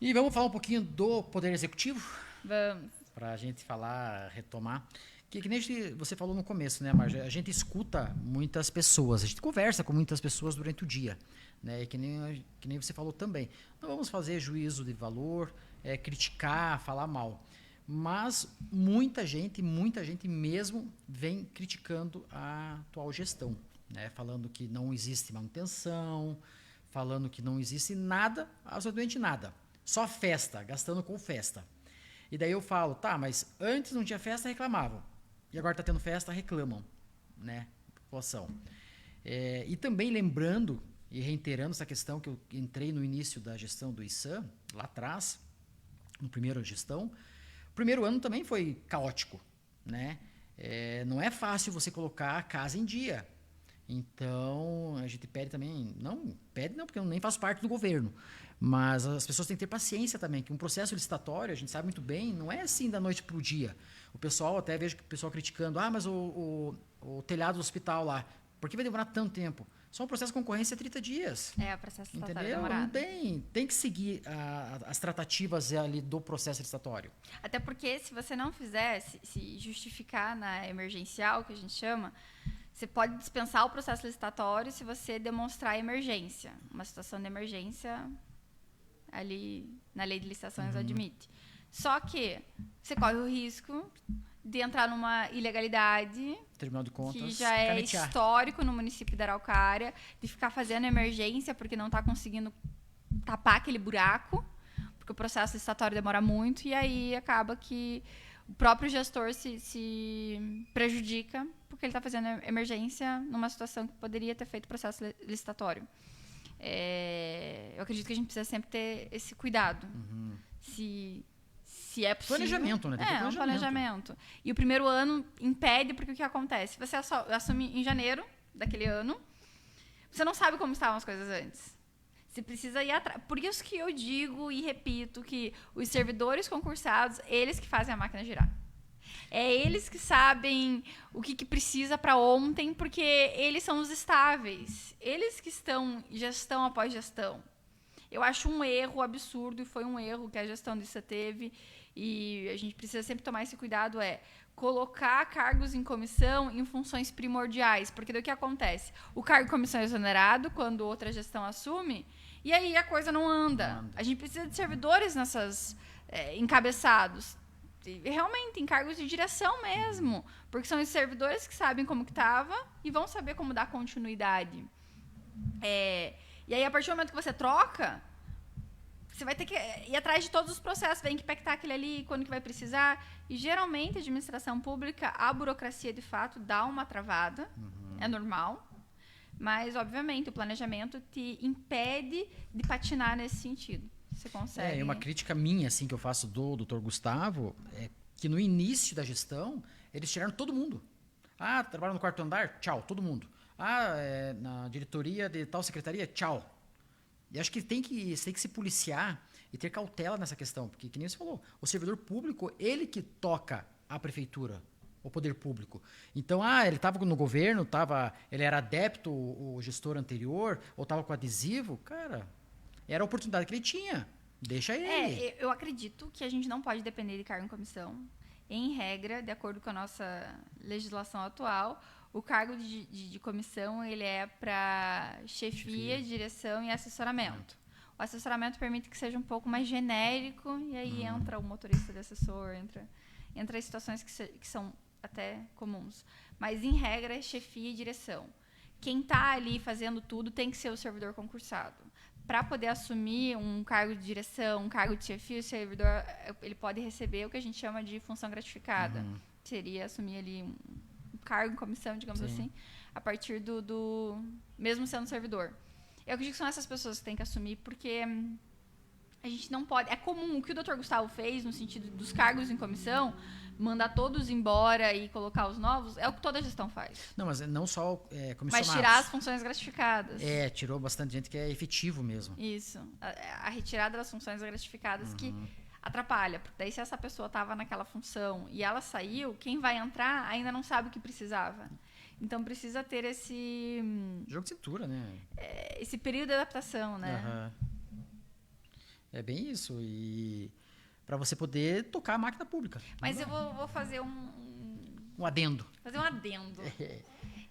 E vamos falar um pouquinho do Poder Executivo? Vamos. Para a gente retomar. Que nem você falou no começo, né, Marja? A gente escuta muitas pessoas, a gente conversa com muitas pessoas durante o dia, né? Que nem você falou também. Não vamos fazer juízo de valor, criticar, falar mal. Mas muita gente mesmo vem criticando a atual gestão, né? Falando que não existe manutenção, falando que não existe nada, absolutamente nada. Só festa, gastando com festa. E daí eu falo, tá, mas antes não tinha festa, reclamavam. E agora está tendo festa, reclamam, né? População. E também lembrando e reiterando essa questão que eu entrei no início da gestão do ISAM, lá atrás, no primeiro gestão, o primeiro ano também foi caótico, né? Não é fácil você colocar a casa em dia. Então, a gente pede também, não, porque eu nem faço parte do governo, mas as pessoas têm que ter paciência também, que um processo licitatório, a gente sabe muito bem, não é assim da noite para o dia. O pessoal, até vejo que o pessoal criticando, mas o telhado do hospital lá, por que vai demorar tanto tempo? Só um processo de concorrência é 30 dias. O processo licitatório entendeu? demorado. Tem que seguir as tratativas ali do processo licitatório. Até porque se você não fizer, se justificar na emergencial, que a gente chama, você pode dispensar o processo licitatório se você demonstrar emergência. Uma situação de emergência ali na lei de licitações admite. Só que você corre o risco de entrar numa ilegalidade, Tribunal de Contas, que já é histórico no município da Araucária, de ficar fazendo emergência porque não está conseguindo tapar aquele buraco, porque o processo licitatório demora muito, e aí acaba que o próprio gestor se prejudica porque ele está fazendo emergência numa situação que poderia ter feito processo licitatório. Eu acredito que a gente precisa sempre ter esse cuidado. Se é possível. Planejamento, né? Um planejamento. E o primeiro ano impede, porque o que acontece? Você assume em janeiro daquele ano, você não sabe como estavam as coisas antes. Você precisa ir atrás. Por isso que eu digo e repito que os servidores concursados, eles que fazem a máquina girar. É eles que sabem o que precisa para ontem, porque eles são os estáveis. Eles que estão gestão após gestão. Eu acho um erro absurdo, e foi um erro que a gestão disso teve, e a gente precisa sempre tomar esse cuidado, colocar cargos em comissão em funções primordiais, porque daí o que acontece? O cargo de comissão é exonerado quando outra gestão assume, e aí a coisa não anda. A gente precisa de servidores nessas encabeçados, realmente em cargos de direção mesmo, porque são os servidores que sabem como que estava e vão saber como dar continuidade. E aí, a partir do momento que você troca, você vai ter que ir atrás de todos os processos, tem que impactar aquele ali, quando que vai precisar. E, geralmente, a administração pública, a burocracia, de fato, dá uma travada. É normal. Mas, obviamente, o planejamento te impede de patinar nesse sentido. Você consegue... E uma crítica minha, assim, que eu faço do Dr. Gustavo, é que no início da gestão, eles tiraram todo mundo. Trabalha no quarto andar? Tchau, todo mundo. Na diretoria de tal secretaria? Tchau. E acho que tem que se policiar e ter cautela nessa questão, porque, que nem você falou, o servidor público, ele que toca a prefeitura, o poder público. Então, ele estava no governo, ele era adepto, o gestor anterior, ou estava com adesivo, cara, era a oportunidade que ele tinha. Deixa ele. Eu acredito que a gente não pode depender de cargo em comissão. Em regra, de acordo com a nossa legislação atual, o cargo de comissão ele é para chefia, direção e assessoramento. O assessoramento permite que seja um pouco mais genérico, e aí entra o motorista de assessor, entra as situações que são até comuns. Mas, em regra, é chefia e direção. Quem está ali fazendo tudo tem que ser o servidor concursado. Para poder assumir um cargo de direção, um cargo de chefia, o servidor ele pode receber o que a gente chama de função gratificada. Seria assumir ali um cargo em comissão, digamos assim, a partir do mesmo sendo servidor. Eu acredito que são essas pessoas que têm que assumir, porque a gente não pode... É comum o que o Dr. Gustavo fez, no sentido dos cargos em comissão, mandar todos embora e colocar os novos, é o que toda gestão faz. Não, mas não só comissionados. Mas tirar as funções gratificadas. Tirou bastante gente que é efetivo mesmo. Isso. A retirada das funções gratificadas que atrapalha. Porque daí, se essa pessoa estava naquela função e ela saiu, quem vai entrar ainda não sabe o que precisava. Então, precisa ter esse... Jogo de cintura, né? Esse período de adaptação, né? É bem isso. E para você poder tocar a máquina pública. Mas eu vou fazer um adendo. Fazer um adendo.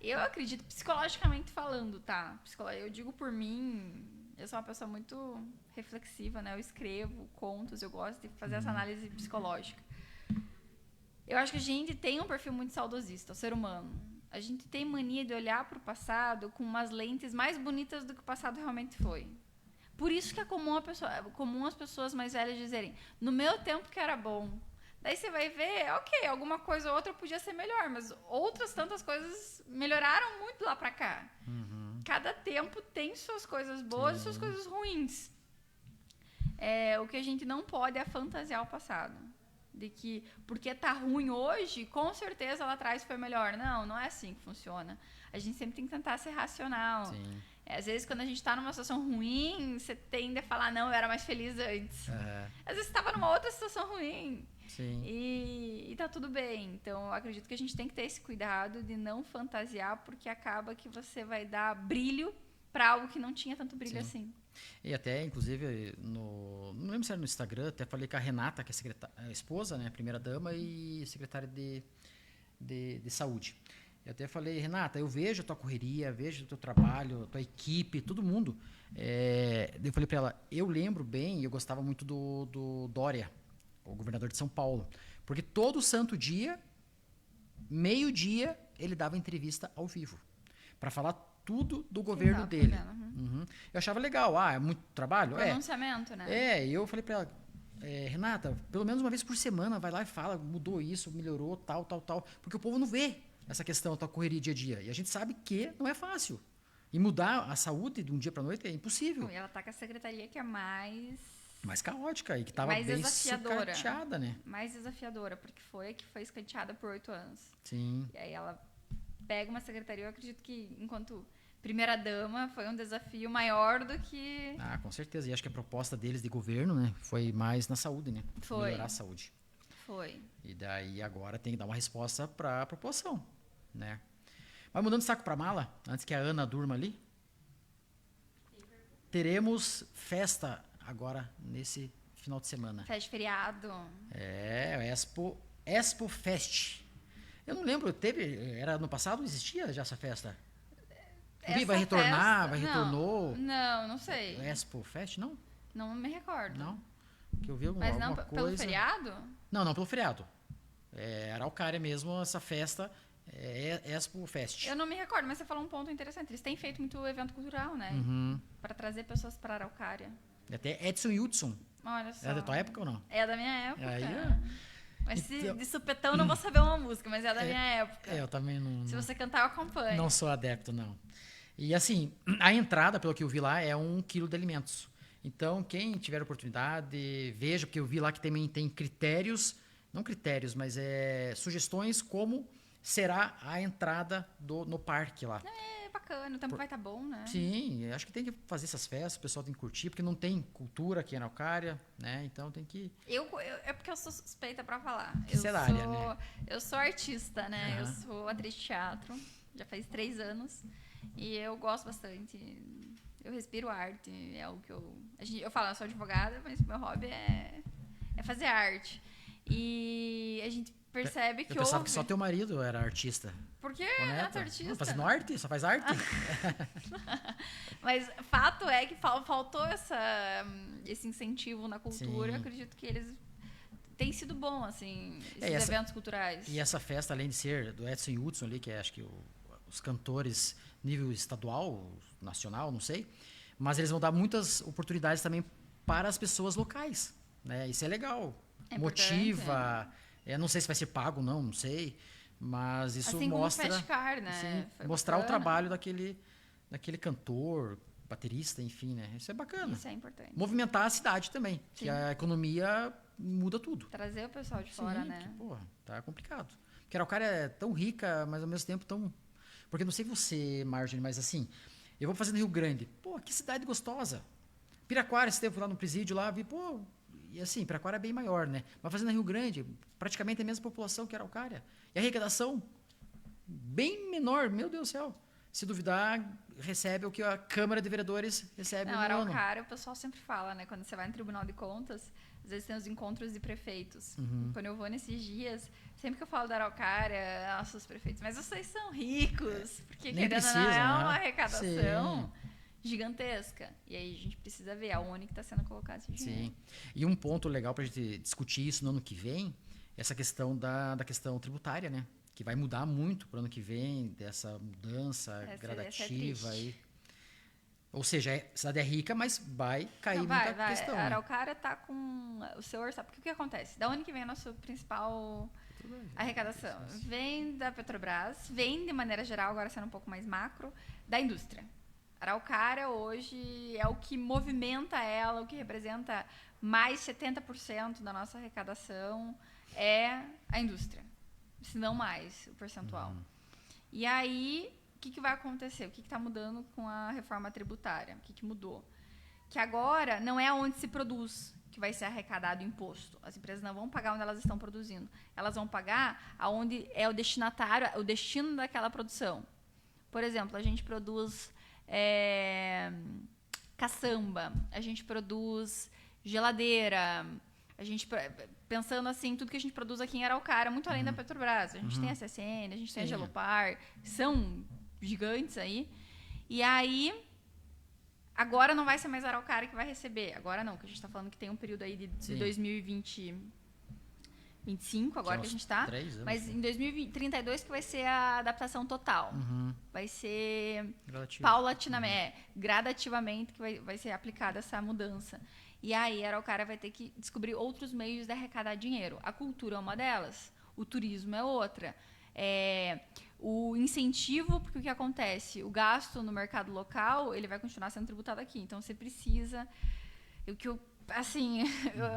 Eu acredito, psicologicamente falando, tá? Eu digo por mim, eu sou uma pessoa muito reflexiva, né? Eu escrevo contos, eu gosto de fazer essa análise psicológica. Eu acho que a gente tem um perfil muito saudosista, o ser humano. A gente tem mania de olhar para o passado com umas lentes mais bonitas do que o passado realmente foi. Por isso que é comum as pessoas mais velhas dizerem, no meu tempo que era bom. Daí você vai ver, ok, alguma coisa ou outra podia ser melhor, mas outras tantas coisas melhoraram muito lá pra cá. Cada tempo tem suas coisas boas e suas coisas ruins. O que a gente não pode é fantasiar o passado. De que, porque tá ruim hoje, com certeza lá atrás foi melhor. Não é assim que funciona. A gente sempre tem que tentar ser racional. Sim. Às vezes, quando a gente tá numa situação ruim, você tende a falar, não, eu era mais feliz antes. Às vezes, você tava numa outra situação ruim. Sim. E tá tudo bem. Então, eu acredito que a gente tem que ter esse cuidado de não fantasiar, porque acaba que você vai dar brilho para algo que não tinha tanto brilho assim. E até, inclusive, não lembro se era no Instagram, até falei com a Renata, que é a esposa, né, primeira-dama e secretária de saúde. Eu até falei, Renata, eu vejo a tua correria, vejo o teu trabalho, a tua equipe, todo mundo. Eu falei para ela, eu lembro bem, eu gostava muito do Dória, o governador de São Paulo, porque todo santo dia, meio-dia, ele dava entrevista ao vivo, para falar tudo do governo dele. Eu achava legal, é muito trabalho? Pronunciamento, né? E eu falei para ela, Renata, pelo menos uma vez por semana, vai lá e fala, mudou isso, melhorou, tal, porque o povo não vê essa questão da correria dia a dia. E a gente sabe que não é fácil. E mudar a saúde de um dia para a noite é impossível. E ela tá com a secretaria que é mais caótica e que estava bem sucateada, né? Mais desafiadora, porque foi a que foi escanteada por 8 anos. Sim. E aí ela pega uma secretaria, eu acredito que enquanto primeira-dama foi um desafio maior do que... Com certeza. E acho que a proposta deles de governo, né, foi mais na saúde, né? Foi. Melhorar a saúde. Foi. E daí agora tem que dar uma resposta para a população, né? Mas mudando de saco para mala, antes que a Ana durma ali, teremos festa agora nesse final de semana. Festa de feriado. Expo Fest. Eu não lembro, era ano passado, existia já essa festa? Vai retornar, retornou? Não sei. Expo Fest, não? Não me recordo. Não? Que eu vi alguma Mas não coisa. Pelo feriado? Não pelo feriado. Araucária mesmo, essa festa, Expo Fest. Eu não me recordo, mas você falou um ponto interessante. Eles têm feito muito evento cultural, né? Para trazer pessoas para Araucária. Até Edson Hudson. Olha só. É da tua época ou não? É da minha época. Aí, mas de supetão não vou saber uma música, mas é da minha época. Eu também não... Se você cantar, eu acompanho. Não sou adepto, não. E assim, a entrada, pelo que eu vi lá, é 1 quilo de alimentos. Então, quem tiver oportunidade, veja, porque eu vi lá que também tem critérios, não critérios, mas sugestões como será a entrada no parque lá. Bacana, o tempo vai estar bom, né? Sim, acho que tem que fazer essas festas, o pessoal tem que curtir, porque não tem cultura aqui em Araucária, né? Então tem que... É porque eu sou suspeita pra falar. Área, né? Eu sou artista, né? Eu sou atriz de teatro, já faz 3 anos, e eu gosto bastante. Eu respiro arte, é o que eu falo, eu sou advogada, mas meu hobby é fazer arte. E a gente percebe que eu pensava que só teu marido era artista. Por que Renato é artista? Fazendo arte? Só faz arte? Mas fato é que faltou esse incentivo na cultura. Sim. Eu acredito que eles têm sido bom, assim, esses eventos culturais. E essa festa, além de ser do Edson Hudson ali, que é acho que os cantores nível estadual, nacional, não sei, mas eles vão dar muitas oportunidades também para as pessoas locais, né? Isso é legal. Motiva. Não sei se vai ser pago, não sei. Mas isso assim mostra. Como o Festcar, né? Sim, mostrar bacana. O trabalho daquele cantor, baterista, enfim, né? Isso é bacana. Isso é importante. Movimentar a cidade também, que a economia muda tudo. Trazer o pessoal de fora, né? Que, porra, tá complicado. Porque Araucária é tão rica, mas ao mesmo tempo tão... Porque não sei você, Marjorie, mas assim, eu vou fazer no Rio Grande. Pô, que cidade gostosa. Piraquara, esse tempo lá no presídio lá, vi, pô... E assim, Piraquara é bem maior, né? Mas fazendo Rio Grande, praticamente a mesma população que Araucária. E a arrecadação, bem menor, meu Deus do céu. Se duvidar, recebe o que a Câmara de Vereadores recebe no ano. Araucária, o pessoal sempre fala, né? Quando você vai no Tribunal de Contas, às vezes tem os encontros de prefeitos. Quando eu vou nesses dias, sempre que eu falo da Araucária, nossa, os prefeitos, mas vocês são ricos, porque nem querendo precisa, não é né? uma arrecadação... Sim. Gigantesca. E aí a gente precisa ver aonde que está sendo colocado esse dinheiro. Sim. E um ponto legal para a gente discutir isso no ano que vem, essa questão da questão tributária, né? que vai mudar muito para o ano que vem, dessa mudança gradativa. Essa é aí. Ou seja, a cidade é rica, mas vai cair Não, muita vai. questão. A Né? Araucária está com o seu orçamento. Porque o que acontece? Da onde que vem a nossa principal arrecadação? Vem da Petrobras, vem de maneira geral, agora sendo um pouco mais macro, da indústria. A Araucária hoje é o que movimenta ela, o que representa mais 70% da nossa arrecadação é a indústria, se não mais o percentual. E aí, o que vai acontecer? O que está mudando com a reforma tributária? O que mudou? Que agora não é onde se produz que vai ser arrecadado o imposto. As empresas não vão pagar onde elas estão produzindo. Elas vão pagar aonde é o destinatário, o destino daquela produção. Por exemplo, a gente produz caçamba, a gente produz geladeira, a gente, pensando assim, tudo que a gente produz aqui em Araucária, muito além da Petrobras. A gente tem a CSN, a gente tem a Gelopar, são gigantes aí. E aí, agora não vai ser mais a Araucária que vai receber. Agora não, que a gente está falando que tem um período aí de 2025, agora que a gente está. Mas em 2032 que vai ser a adaptação total. Vai ser paulatinamente, gradativamente que vai ser aplicada essa mudança. E aí a Araucária vai ter que descobrir outros meios de arrecadar dinheiro. A cultura é uma delas, o turismo é outra. O incentivo, porque o que acontece? O gasto no mercado local, ele vai continuar sendo tributado aqui. Então, você precisa... eu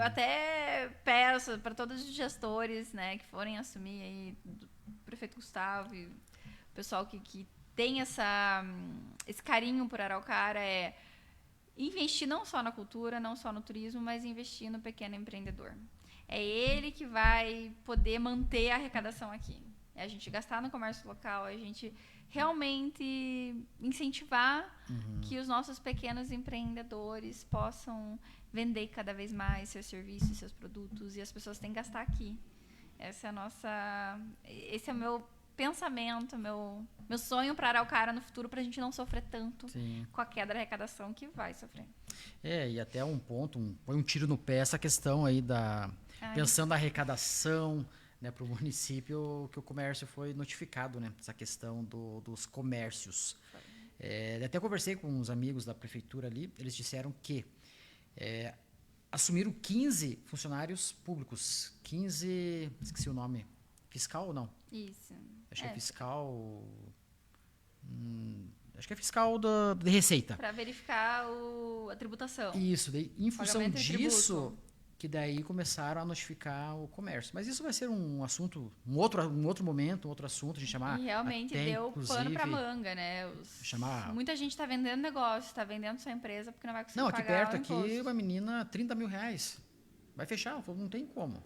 até peço para todos os gestores, né, que forem assumir aí, do prefeito Gustavo e o pessoal que tem esse carinho por Araucária, investir não só na cultura, não só no turismo, mas investir no pequeno empreendedor. É ele que vai poder manter a arrecadação aqui. É a gente gastar no comércio local, a gente realmente incentivar que os nossos pequenos empreendedores possam vender cada vez mais seus serviços, seus produtos, e as pessoas têm que gastar aqui. Esse é o meu pensamento, meu sonho para Araucária no futuro, para a gente não sofrer tanto com a queda da arrecadação que vai sofrer. E até um ponto, põe um tiro no pé essa questão aí pensando na arrecadação, né, para o município, que o comércio foi notificado, né, essa questão dos comércios. Até conversei com uns amigos da prefeitura ali, eles disseram que assumiram 15 funcionários públicos, 15, esqueci o nome, fiscal ou não? Isso. Acho que é fiscal... acho que é fiscal de Receita. Para verificar a tributação. Isso, daí, em função disso, que daí começaram a notificar o comércio. Mas isso vai ser um assunto, um outro momento, um outro assunto, a gente chamar... E realmente deu pano para manga, né? Muita gente está vendendo negócio, está vendendo sua empresa porque não vai conseguir pagar. Não, aqui perto, aqui, uma menina, 30 mil reais. Vai fechar, não tem como.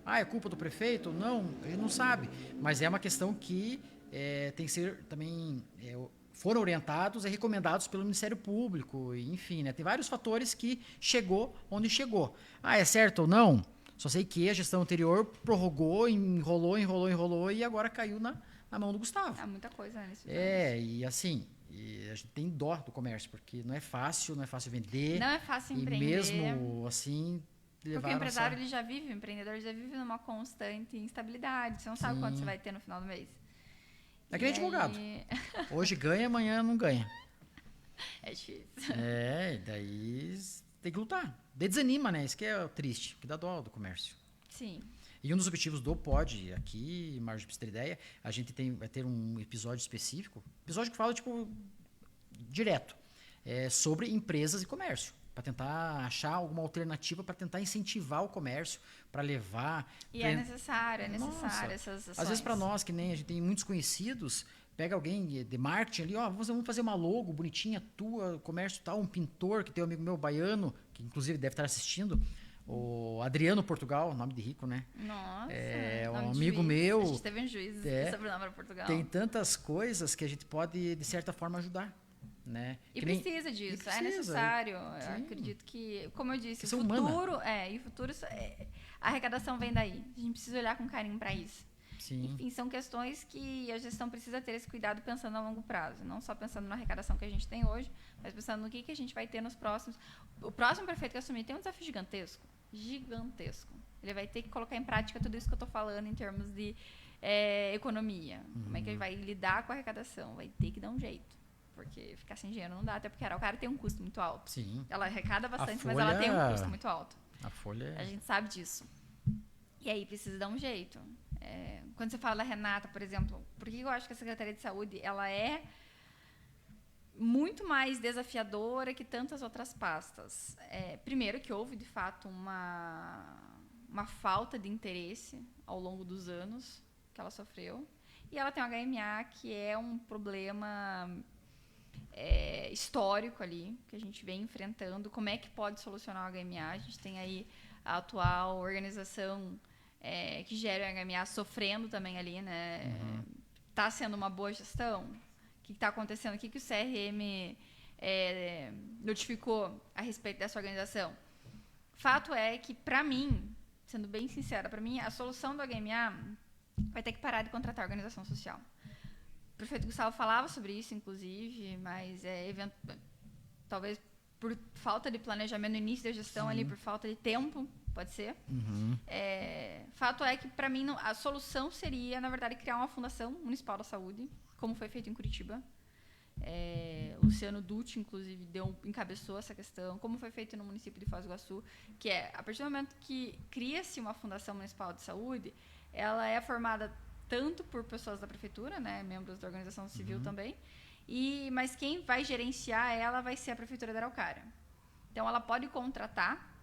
É culpa do prefeito? Não, a gente não sabe. Mas é uma questão que tem que ser também... foram orientados e recomendados pelo Ministério Público, enfim, né? Tem vários fatores que chegou onde chegou. É certo ou não? Só sei que a gestão anterior prorrogou, enrolou e agora caiu na mão do Gustavo. Muita coisa, né? E assim, a gente tem dó do comércio, porque não é fácil vender. Não é fácil empreender. E mesmo assim... Porque o empresário, ele já vive, o empreendedor já vive numa constante instabilidade. Você não sabe quanto você vai ter no final do mês. É que nem advogado. Hoje ganha, amanhã não ganha. É difícil. Daí tem que lutar. Desanima, né? Isso que é triste, que dá dó do comércio. Sim. E um dos objetivos do POD aqui, Marjorie, pra você ter ideia, a gente vai ter um episódio específico, episódio que fala, direto, sobre empresas e comércio, para tentar achar alguma alternativa para tentar incentivar o comércio, para levar... É necessário essas ações. Às vezes para nós, que nem a gente tem muitos conhecidos, pega alguém de marketing ali, vamos fazer uma logo bonitinha tua, comércio tal, um pintor, que tem um amigo meu baiano, que inclusive deve estar assistindo, o Adriano Portugal, nome de rico, né? Nossa, um amigo meu... A gente teve um juiz sobrenome para Portugal. Tem tantas coisas que a gente pode, de certa forma, ajudar. Né? E precisa disso, é necessário. Eu acredito que, como eu disse, o futuro, a arrecadação vem daí. A gente precisa olhar com carinho para isso. Sim. Enfim, são questões que a gestão precisa ter esse cuidado pensando a longo prazo, não só pensando na arrecadação que a gente tem hoje, mas pensando no que a gente vai ter nos próximos. O próximo prefeito que assumir tem um desafio gigantesco. Ele vai ter que colocar em prática tudo isso que eu estou falando em termos de economia. Como é que ele vai lidar com a arrecadação? Vai ter que dar um jeito. Porque ficar sem dinheiro não dá, até porque a Araucária tem um custo muito alto. Sim. Ela arrecada bastante, mas ela tem um custo muito alto. A folha... A gente sabe disso. E aí precisa dar um jeito. Quando você fala da Renata, por exemplo, por que eu acho que a Secretaria de Saúde ela é muito mais desafiadora que tantas outras pastas? Primeiro que houve, de fato, uma falta de interesse ao longo dos anos que ela sofreu. E ela tem um HMA que é um problema histórico ali, que a gente vem enfrentando. Como é que pode solucionar o HMA? A gente tem aí a atual organização que gera o HMA sofrendo também ali, né? Está sendo uma boa gestão? O que está acontecendo? O que o CRM notificou a respeito dessa organização? Fato é que, para mim, sendo bem sincera, para mim, a solução do HMA vai ter que parar de contratar a organização social. O prefeito Gustavo falava sobre isso, inclusive, mas talvez por falta de planejamento no início da gestão, ali, por falta de tempo, pode ser. Fato é que, para mim, a solução seria, na verdade, criar uma fundação municipal da saúde, como foi feito em Curitiba. Luciano Dutti, inclusive, encabeçou essa questão, como foi feito no município de Foz do Iguaçu, que a partir do momento que cria-se uma fundação municipal de saúde, ela é formada tanto por pessoas da prefeitura, né, membros da organização civil também, mas quem vai gerenciar ela vai ser a prefeitura da Araucária. Então, ela pode contratar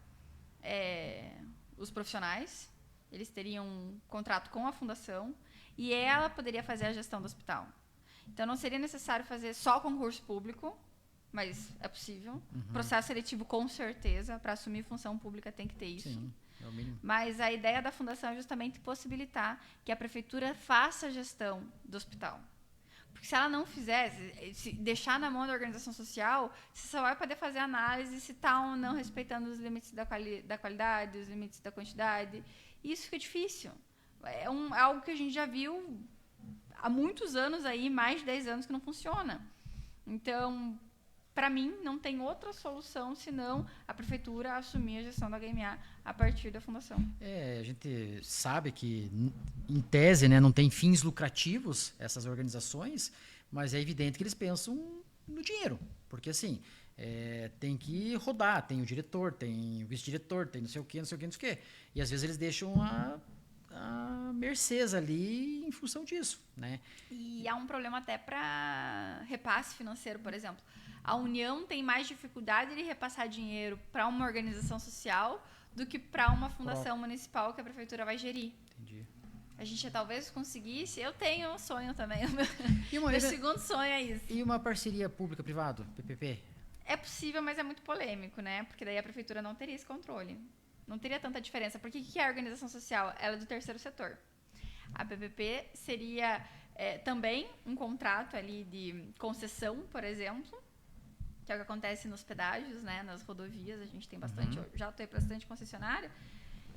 os profissionais, eles teriam um contrato com a fundação e ela poderia fazer a gestão do hospital. Então, não seria necessário fazer só concurso público, mas é possível. Processo seletivo, com certeza, para assumir função pública tem que ter isso. Sim, é o mínimo. Mas a ideia da fundação é justamente possibilitar que a prefeitura faça a gestão do hospital. Porque se ela não fizer, se deixar na mão da organização social, você só vai poder fazer análise se está ou não respeitando os limites da qualidade, os limites da quantidade. E isso fica difícil. É algo que a gente já viu há muitos anos aí, mais de 10 anos que não funciona. Então, para mim, não tem outra solução senão a prefeitura assumir a gestão da HMA a partir da fundação. A gente sabe que, em tese, né, não tem fins lucrativos essas organizações, mas é evidente que eles pensam no dinheiro. Porque, assim, tem que rodar, tem o diretor, tem o vice-diretor, tem não sei o quê, não sei o quê, não sei o quê. E, às vezes, eles deixam a mercês ali em função disso, né? E há um problema até para repasse financeiro, por exemplo. A União tem mais dificuldade de repassar dinheiro para uma organização social do que para uma fundação municipal que a prefeitura vai gerir. Entendi. A gente talvez conseguisse. Eu tenho um sonho também. Meu segundo sonho é isso. E uma parceria pública-privado, PPP? É possível, mas é muito polêmico, né? Porque daí a prefeitura não teria esse controle. Não teria tanta diferença. Porque o que é a organização social? Ela é do terceiro setor. A PPP seria também um contrato ali de concessão, por exemplo, que é o que acontece nos pedágios, né, nas rodovias. A gente tem bastante, já tem bastante concessionário.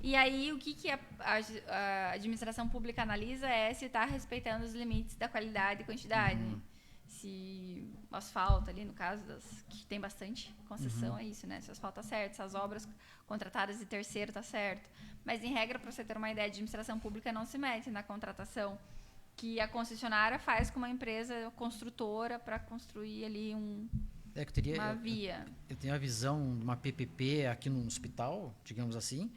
E aí, o que a administração pública analisa se está respeitando os limites da qualidade e quantidade. Se o asfalto ali, no caso, que tem bastante concessão, é isso, né? Se o asfalto está certo, se as obras contratadas de terceiro está certo. Mas, em regra, para você ter uma ideia, a administração pública não se mete na contratação que a concessionária faz com uma empresa construtora para construir ali uma via. Eu tenho a visão de uma PPP aqui no hospital, digamos assim,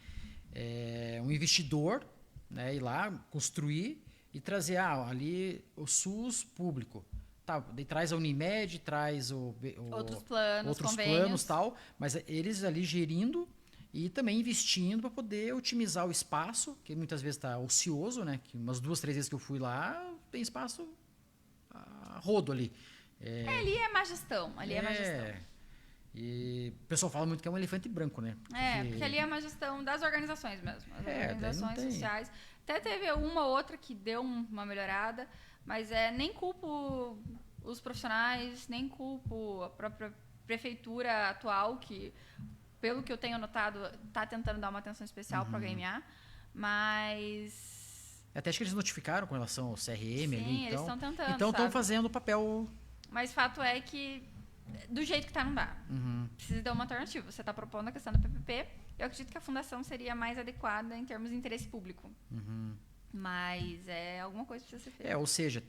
um investidor, né, ir lá, construir e trazer ali o SUS público. Tá, daí traz a Unimed, traz outros planos, tal, mas eles ali gerindo e também investindo para poder otimizar o espaço, que muitas vezes está ocioso, né? Que umas 2, 3 vezes que eu fui lá, tem espaço a rodo ali. Ali é má gestão. É má gestão. E o pessoal fala muito que é um elefante branco, né? Porque ali é uma gestão das organizações mesmo. As organizações sociais. Até teve uma ou outra que deu uma melhorada, mas nem culpo os profissionais, nem culpo a própria prefeitura atual, que, pelo que eu tenho notado, está tentando dar uma atenção especial para o HMA, mas... Até acho que eles notificaram com relação ao CRM ali. Sim, eles estão tentando, então estão fazendo o papel... Mas fato é que, do jeito que está, não dá. Precisa dar uma alternativa. Você está propondo a questão da PPP. Eu acredito que a fundação seria mais adequada em termos de interesse público. Mas alguma coisa precisa ser feita. Ou seja,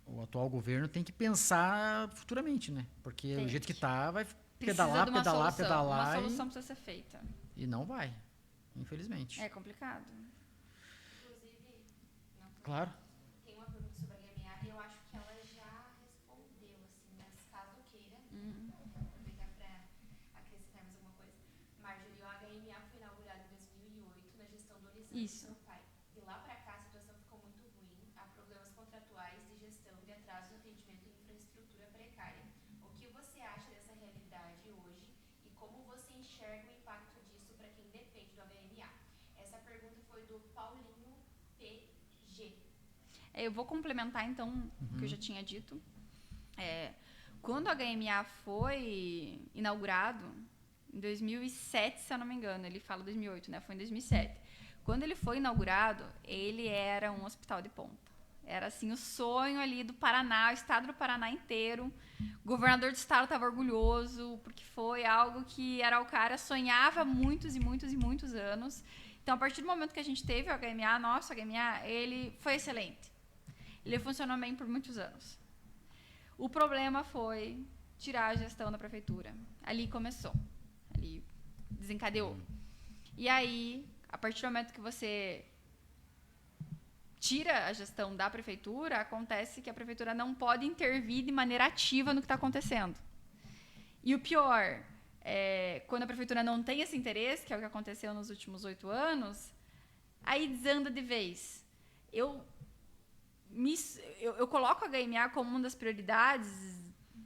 o atual governo tem que pensar futuramente, né? Porque do jeito que tá, vai pedalar. Uma solução precisa ser feita. E não vai, infelizmente. É complicado. Inclusive, Claro. tem uma pergunta sobre a HMA, eu acho que ela já respondeu, assim, mas caso queira, aproveitar para acrescentar mais alguma coisa. Marjorie, o HMA foi inaugurado em 2008 na gestão do Lisandro Isso. seu pai. De lá para cá a situação ficou muito ruim, há problemas contratuais de gestão, de atraso no atendimento e infraestrutura precária. O que você acha dessa realidade hoje e como você enxerga o impacto disso para quem depende do HMA? Essa pergunta foi do Paulinho PG. Eu vou complementar, então, o que eu já tinha dito. Quando o HMA foi inaugurado, em 2007, se eu não me engano, ele fala 2008, né? Foi em 2007. Quando ele foi inaugurado, ele era um hospital de ponta. Era, assim, o sonho ali do Paraná, o estado do Paraná inteiro. O governador do estado estava orgulhoso, porque foi algo que Araucária sonhava muitos e muitos e muitos anos. Então, a partir do momento que a gente teve o HMA, nosso HMA, ele foi excelente. Ele funcionou bem por muitos anos. O problema foi tirar a gestão da prefeitura. Ali começou. Ali desencadeou. E aí, a partir do momento que você tira a gestão da prefeitura, acontece que a prefeitura não pode intervir de maneira ativa no que está acontecendo. E o pior, quando a prefeitura não tem esse interesse, que é o que aconteceu nos últimos 8 anos, aí desanda de vez. Eu coloco a HMA como uma das prioridades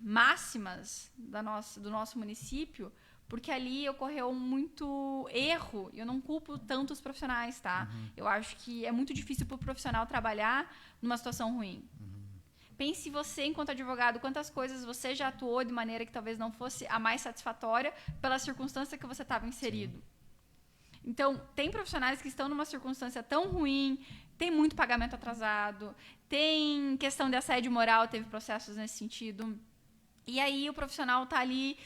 máximas do nosso município, porque ali ocorreu muito erro, e eu não culpo tanto os profissionais, tá? Eu acho que é muito difícil para o profissional trabalhar numa situação ruim. Pense você, enquanto advogado, quantas coisas você já atuou de maneira que talvez não fosse a mais satisfatória pela circunstância que você estava inserido. Sim. Então, tem profissionais que estão numa circunstância tão ruim, tem muito pagamento atrasado, tem questão de assédio moral, teve processos nesse sentido. E aí o profissional está ali...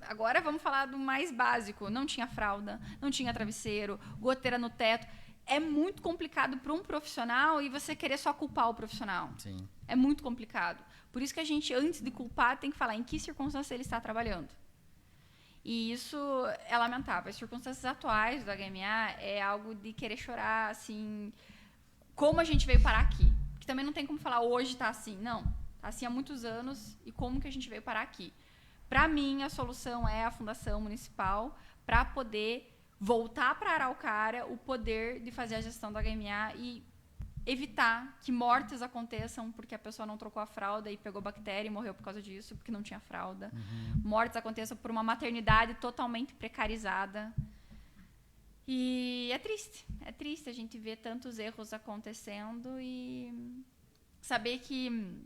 Agora vamos falar do mais básico. Não tinha fralda, não tinha travesseiro, goteira no teto. É muito complicado para um profissional e você querer só culpar o profissional. Sim. É muito complicado. Por isso que a gente, antes de culpar, tem que falar em que circunstância ele está trabalhando. E isso é lamentável. As circunstâncias atuais do HMA é algo de querer chorar, assim... Como a gente veio parar aqui? Porque também não tem como falar hoje está assim. Não. Está assim há muitos anos e como que a gente veio parar aqui? Para mim, a solução é a Fundação Municipal para poder voltar para Araucária o poder de fazer a gestão do HMA e evitar que mortes aconteçam porque a pessoa não trocou a fralda e pegou bactéria e morreu por causa disso, porque não tinha fralda. Mortes aconteçam por uma maternidade totalmente precarizada. E é triste a gente ver tantos erros acontecendo e saber que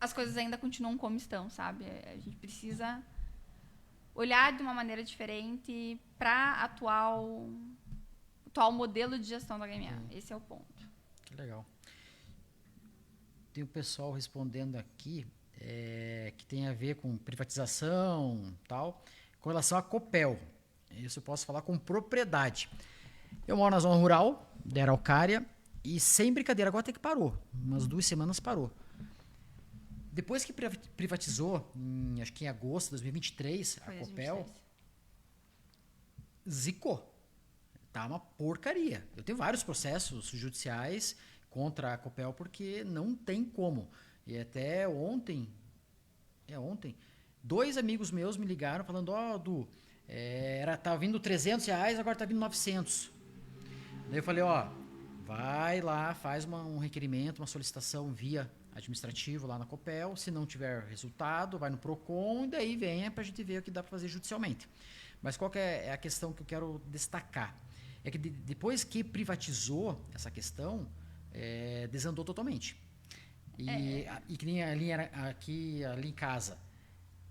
as coisas ainda continuam como estão, sabe? A gente precisa olhar de uma maneira diferente para atual modelo de gestão da HMA. Esse é o ponto. Que legal. Tem o pessoal respondendo aqui que tem a ver com privatização tal, com relação à Copel. Isso eu posso falar com propriedade. Eu moro na zona rural da Araucária e, sem brincadeira, agora até que parou. Umas 2 semanas parou. Depois que privatizou, acho que em agosto de 2023, a Copel zicou. Tá uma porcaria. Eu tenho vários processos judiciais contra a Copel porque não tem como. E até ontem, 2 amigos meus me ligaram falando, Du, tava vindo R$300, agora tá vindo 900. Daí eu falei, vai lá, faz um requerimento, uma solicitação via administrativo lá na Copel, se não tiver resultado, vai no PROCON e daí vem pra gente ver o que dá para fazer judicialmente. Mas qual que é a questão que eu quero destacar? É que depois que privatizou essa questão, desandou totalmente. E que nem ali em casa,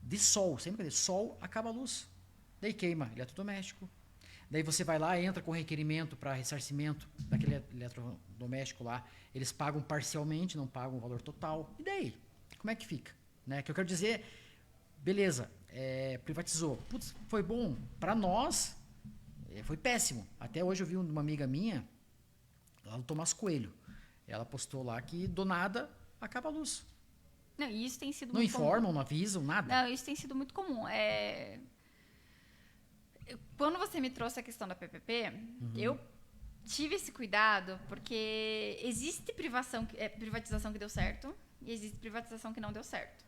de sol, sempre que sol, acaba a luz. Daí queima eletrodoméstico. Daí você vai lá, entra com requerimento para ressarcimento daquele eletrodoméstico lá. Eles pagam parcialmente, não pagam o valor total. E daí? Como é que fica? Né? Que eu quero dizer, beleza, privatizou. Putz, foi bom para nós. Foi péssimo. Até hoje eu vi uma amiga minha, lá no Tomás Coelho. Ela postou lá que do nada acaba a luz. Não, e isso tem sido Não muito informam, comum. não avisam, nada. Não, isso tem sido muito comum. Quando você me trouxe a questão da PPP, eu tive esse cuidado porque existe privatização que deu certo e existe privatização que não deu certo.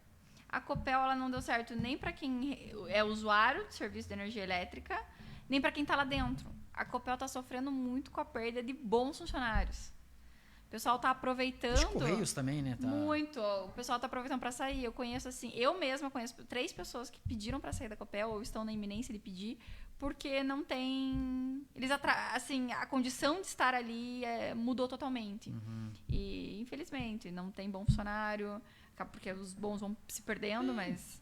A Copel ela não deu certo nem para quem é usuário do serviço de energia elétrica, nem para quem está lá dentro. A Copel está sofrendo muito com a perda de bons funcionários. O pessoal está aproveitando. Os Correios também, né? Tá... Muito. O pessoal está aproveitando para sair. Eu mesma conheço 3 pessoas que pediram para sair da Copel ou estão na iminência de pedir, porque não tem. Assim, a condição de estar ali mudou totalmente. E, infelizmente, não tem bom funcionário, porque os bons vão se perdendo, mas.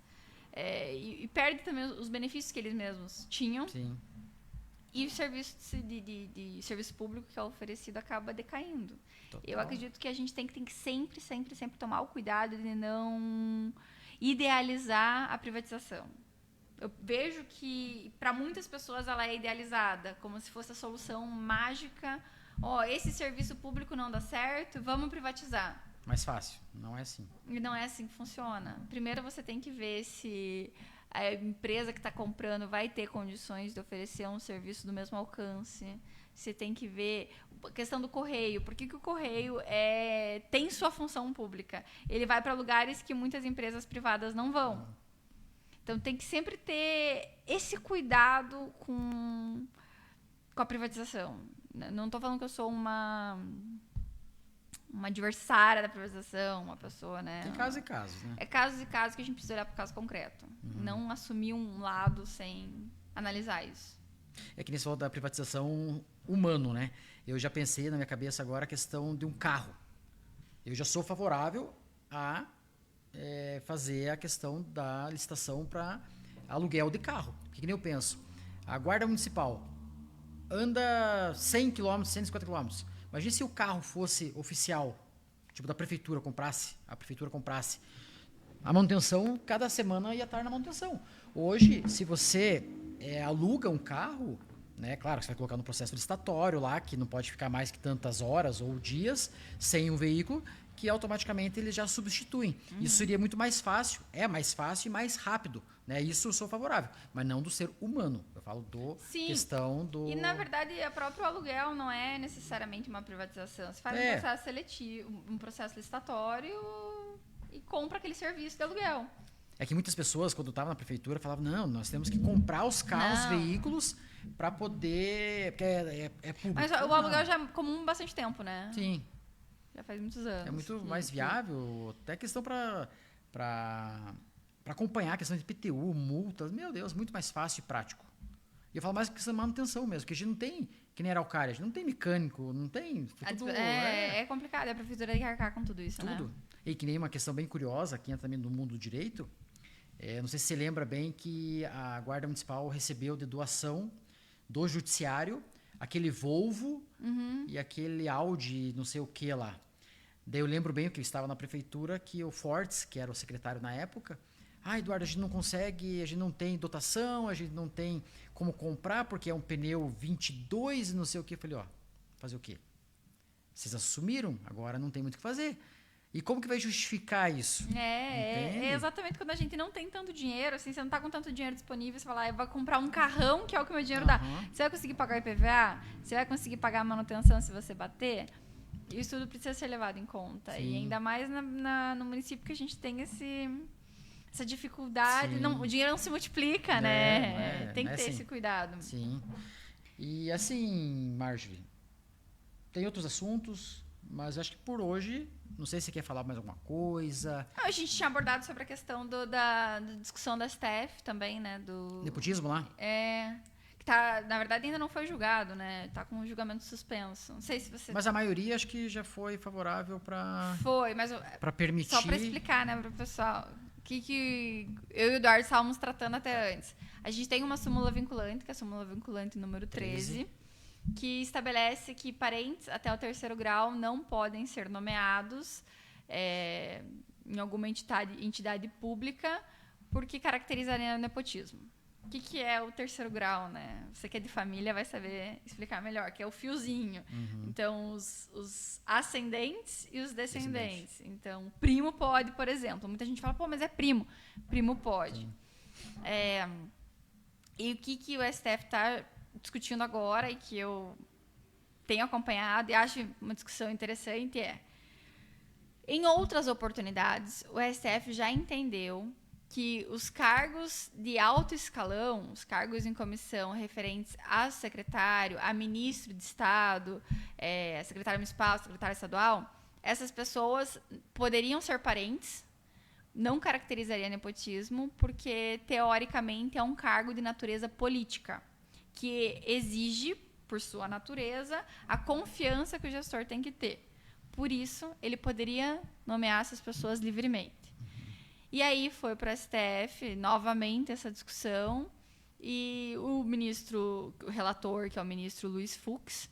E perde também os benefícios que eles mesmos tinham. Sim. E o serviço de serviço público que é oferecido acaba decaindo. Total. Eu acredito que a gente tem que sempre tomar o cuidado de não idealizar a privatização. Eu vejo que, para muitas pessoas, ela é idealizada, como se fosse a solução mágica. Esse serviço público não dá certo, vamos privatizar. Mais fácil, não é assim. E não é assim que funciona. Primeiro você tem que ver se a empresa que está comprando vai ter condições de oferecer um serviço do mesmo alcance. Você tem que ver a questão do correio. Por que o correio tem sua função pública? Ele vai para lugares que muitas empresas privadas não vão. Então, tem que sempre ter esse cuidado com a privatização. Não estou falando que eu sou uma adversária da privatização, uma pessoa, né? Tem casos e casos, né? É casos e casos que a gente precisa olhar para o caso concreto. Não assumir um lado sem analisar isso. É que nem você falou da privatização humano, né? Eu já pensei na minha cabeça agora a questão de um carro. Eu já sou favorável a fazer a questão da licitação para aluguel de carro. O que nem eu penso? A Guarda Municipal anda 100 km, 150 km. Imagina se o carro fosse oficial, tipo da prefeitura comprasse, a manutenção, cada semana ia estar na manutenção. Hoje, se você aluga um carro, né, claro, você vai colocar no processo licitatório lá, que não pode ficar mais que tantas horas ou dias sem um veículo, que automaticamente eles já substituem. Isso seria muito mais fácil, mais fácil e mais rápido. Né? Isso eu sou favorável, mas não do ser humano. Eu falo questão do... E, na verdade, o próprio aluguel não é necessariamente uma privatização. Você faz um processo seletivo, um processo licitatório e compra aquele serviço de aluguel. É que muitas pessoas, quando estavam na prefeitura, falavam, não, nós temos que comprar os carros, veículos, para poder... Porque é público. Mas o aluguel já é comum há bastante tempo, né? Sim. Já faz muitos anos. É muito mais viável, até questão para acompanhar a questão de IPTU, multas, meu Deus, muito mais fácil e prático. E eu falo mais que questão de manutenção mesmo, porque a gente não tem, que nem Araucária, a gente não tem mecânico, não tem... Tudo, é complicado, a prefeitura tem que arcar com tudo isso, tudo. Né? E que nem uma questão bem curiosa, que entra também no mundo do direito, não sei se você lembra bem que a Guarda Municipal recebeu de doação do Judiciário aquele Volvo e aquele Audi, não sei o que lá. Daí eu lembro bem que eu estava na prefeitura, que o Fortes, que era o secretário na época, Eduardo, a gente não consegue, a gente não tem dotação, a gente não tem como comprar, porque é um pneu 22 e não sei o que. Eu falei, fazer o quê? Vocês assumiram, agora não tem muito o que fazer. E como que vai justificar isso? É exatamente quando a gente não tem tanto dinheiro, assim, você não está com tanto dinheiro disponível, você fala, eu vou comprar um carrão, que é o que o meu dinheiro dá. Você vai conseguir pagar o IPVA? Você vai conseguir pagar a manutenção se você bater? Isso tudo precisa ser levado em conta. Sim. E ainda mais no município que a gente tem essa dificuldade. Não, o dinheiro não se multiplica, né? Tem que ter esse cuidado. Sim. E assim, Marjorie, tem outros assuntos, mas acho que por hoje, não sei se você quer falar mais alguma coisa. A gente tinha abordado sobre a questão da discussão da STF também, né? Do nepotismo lá? Na verdade, ainda não foi julgado, né? Tá com o julgamento suspenso. Não sei se você... Mas a maioria acho que já foi favorável para... Foi, mas... Para permitir... Só para explicar, né, para o pessoal, o que eu e o Eduardo estávamos tratando até antes. A gente tem uma súmula vinculante, que é a súmula vinculante número 13, que estabelece que parentes até o 3º grau não podem ser nomeados em alguma entidade pública porque caracterizaria o nepotismo. o que é o terceiro grau, né? Você que é de família vai saber explicar melhor, que é o fiozinho. Então, os ascendentes e os descendentes. Então, primo pode, por exemplo. Muita gente fala, pô, mas é primo. Primo pode. E o que o STF está discutindo agora e que eu tenho acompanhado e acho uma discussão interessante em outras oportunidades, o STF já entendeu que os cargos de alto escalão, os cargos em comissão referentes a secretário, a ministro de Estado, secretário municipal, secretário estadual, essas pessoas poderiam ser parentes, não caracterizaria nepotismo, porque, teoricamente, é um cargo de natureza política, que exige, por sua natureza, a confiança que o gestor tem que ter. Por isso, ele poderia nomear essas pessoas livremente. E aí foi para o STF, novamente, essa discussão, e o relator, que é o ministro Luiz Fux,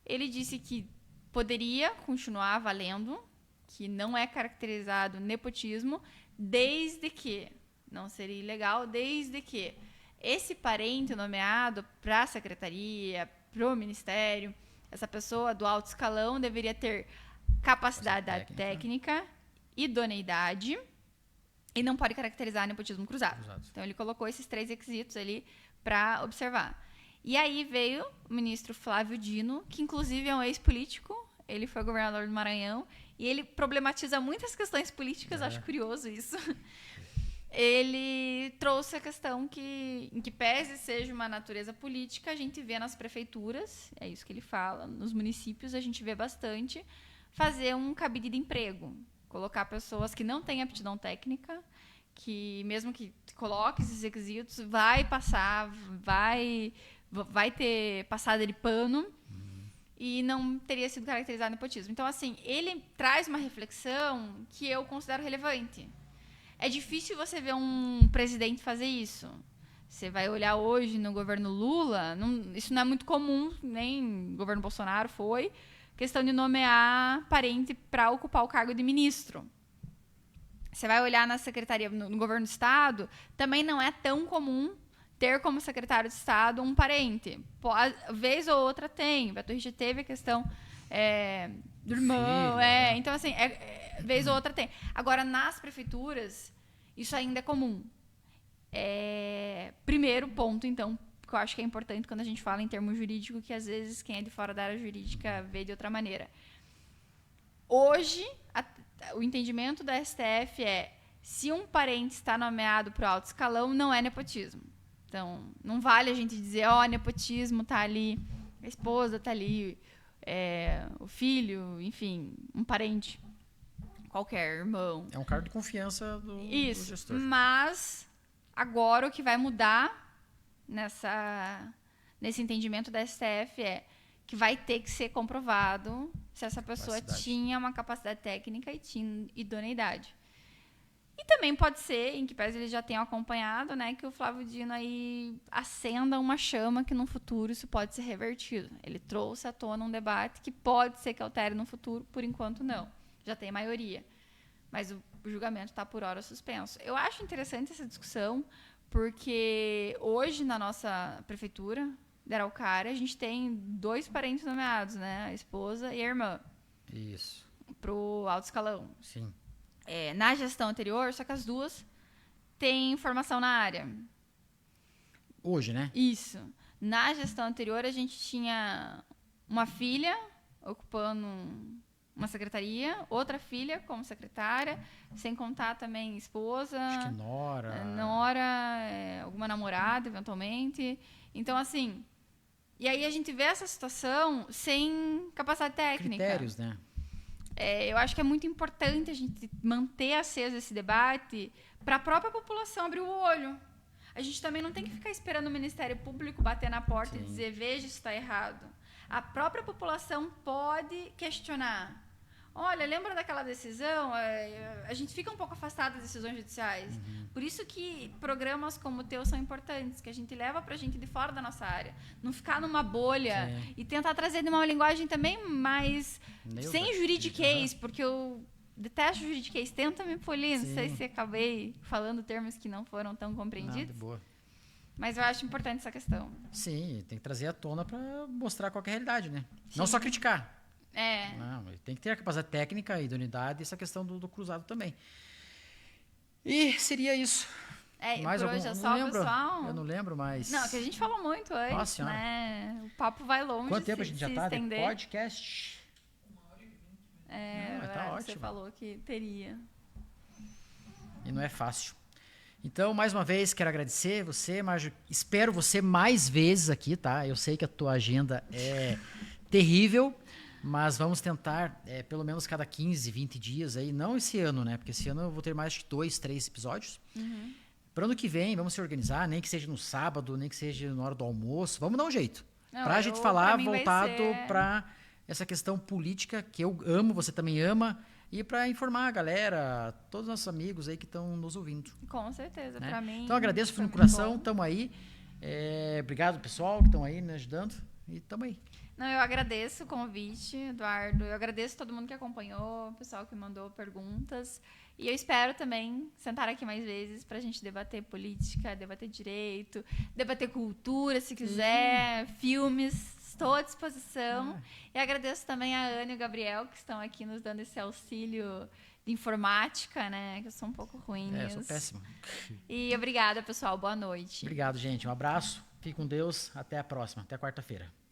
ele disse que poderia continuar valendo, que não é caracterizado nepotismo, desde que, não seria ilegal, desde que esse parente nomeado para a secretaria, para o ministério, essa pessoa do alto escalão deveria ter capacidade técnica, idoneidade, e não pode caracterizar nepotismo cruzado. Então, ele colocou esses 3 requisitos ali para observar. E aí veio o ministro Flávio Dino, que inclusive é um ex-político, ele foi governador do Maranhão, e ele problematiza muitas questões políticas, acho curioso isso. Ele trouxe a questão que, em que pese seja uma natureza política, a gente vê nas prefeituras, é isso que ele fala, nos municípios a gente vê bastante, fazer um cabide de emprego. Colocar pessoas que não têm aptidão técnica, que mesmo que coloque esses requisitos, vai passar, vai ter passada de pano e não teria sido caracterizado nepotismo. Então, assim, ele traz uma reflexão que eu considero relevante. É difícil você ver um presidente fazer isso. Você vai olhar hoje no governo Lula, isso não é muito comum, nem no governo Bolsonaro foi, questão de nomear parente para ocupar o cargo de ministro. Você vai olhar na secretaria, no governo do Estado, também não é tão comum ter como secretário de Estado um parente. Vez ou outra tem. Beto Richa teve a questão do irmão. Então, assim, vez ou outra tem. Agora, nas prefeituras, isso ainda é comum. Primeiro ponto, então, que eu acho que é importante quando a gente fala em termo jurídico, que às vezes quem é de fora da área jurídica vê de outra maneira. Hoje, o entendimento da STF se um parente está nomeado para o alto escalão, não é nepotismo. Então, não vale a gente dizer, nepotismo está ali, a esposa está ali, o filho, enfim, um parente qualquer, irmão. É um cargo de confiança do gestor. Mas, agora o que vai mudar nesse entendimento da STF que vai ter que ser comprovado se essa pessoa tinha uma capacidade técnica e tinha idoneidade. E também pode ser, em que pese eles já tenham acompanhado, né, que o Flávio Dino aí acenda uma chama que no futuro isso pode ser revertido. Ele trouxe à tona um debate que pode ser que altere no futuro, por enquanto não. Já tem maioria. Mas o julgamento está por hora suspenso. Eu acho interessante essa discussão, porque hoje, na nossa prefeitura de Araucária, a gente tem 2 parentes nomeados, né? A esposa e a irmã. Isso. Para o alto escalão. Sim. Na gestão anterior, só que as 2 têm formação na área. Hoje, né? Isso. Na gestão anterior, a gente tinha uma filha ocupando uma secretaria, outra filha como secretária, sem contar também esposa. Acho que nora, alguma namorada, eventualmente. Então, assim... E aí a gente vê essa situação sem capacidade técnica. Critérios, né? Eu acho que é muito importante a gente manter aceso esse debate para a própria população abrir o olho. A gente também não tem que ficar esperando o Ministério Público bater na porta e dizer, veja, isso está errado. A própria população pode questionar. Olha, lembra daquela decisão? A gente fica um pouco afastado das decisões judiciais. Por isso que programas como o teu são importantes, que a gente leva para a gente de fora da nossa área. Não ficar numa bolha e tentar trazer de uma linguagem também mais sem juridiquês, porque eu detesto juridiquês. Tenta me polir, não sei se acabei falando termos que não foram tão compreendidos. Boa. Mas eu acho importante essa questão. Sim, tem que trazer à tona para mostrar qual que é a realidade, né? Não só criticar. Não, tem que ter a capacidade técnica, a idoneidade e essa questão do cruzado também. E seria isso. Mais por algum? hoje é Não só, lembro. pessoal. Eu não lembro, mas... Não, que a gente falou muito antes, Nossa Senhora. né? O papo vai longe. Quanto tempo a gente já tá de estender. podcast? Tá Você ótimo. falou que teria. E não é fácil. Então, mais uma vez, quero agradecer você, Márcio. Espero você mais vezes aqui, tá? Eu sei que a tua agenda é terrível, mas vamos tentar, pelo menos cada 15, 20 dias aí. Não esse ano, né? Porque esse ano eu vou ter mais de 2, 3 episódios. Para o ano que vem, vamos se organizar, nem que seja no sábado, nem que seja na hora do almoço. Vamos dar um jeito. Para a gente falar voltado para essa questão política que eu amo, você também ama. E para informar a galera, todos os nossos amigos aí que estão nos ouvindo. Com certeza, né? para mim. Então agradeço no coração, estamos aí. Obrigado, pessoal, que estão aí me ajudando. E estamos aí. Não, eu agradeço o convite, Eduardo. Eu agradeço todo mundo que acompanhou, o pessoal que mandou perguntas. E eu espero também sentar aqui mais vezes para a gente debater política, debater direito, debater cultura, se quiser, filmes. Estou à disposição. E agradeço também a Ana e o Gabriel, que estão aqui nos dando esse auxílio de informática, né? Que eu sou um pouco ruim nisso. Eu sou péssimo. E obrigada, pessoal. Boa noite. Obrigado, gente. Um abraço. Fique com Deus. Até a próxima. Até quarta-feira.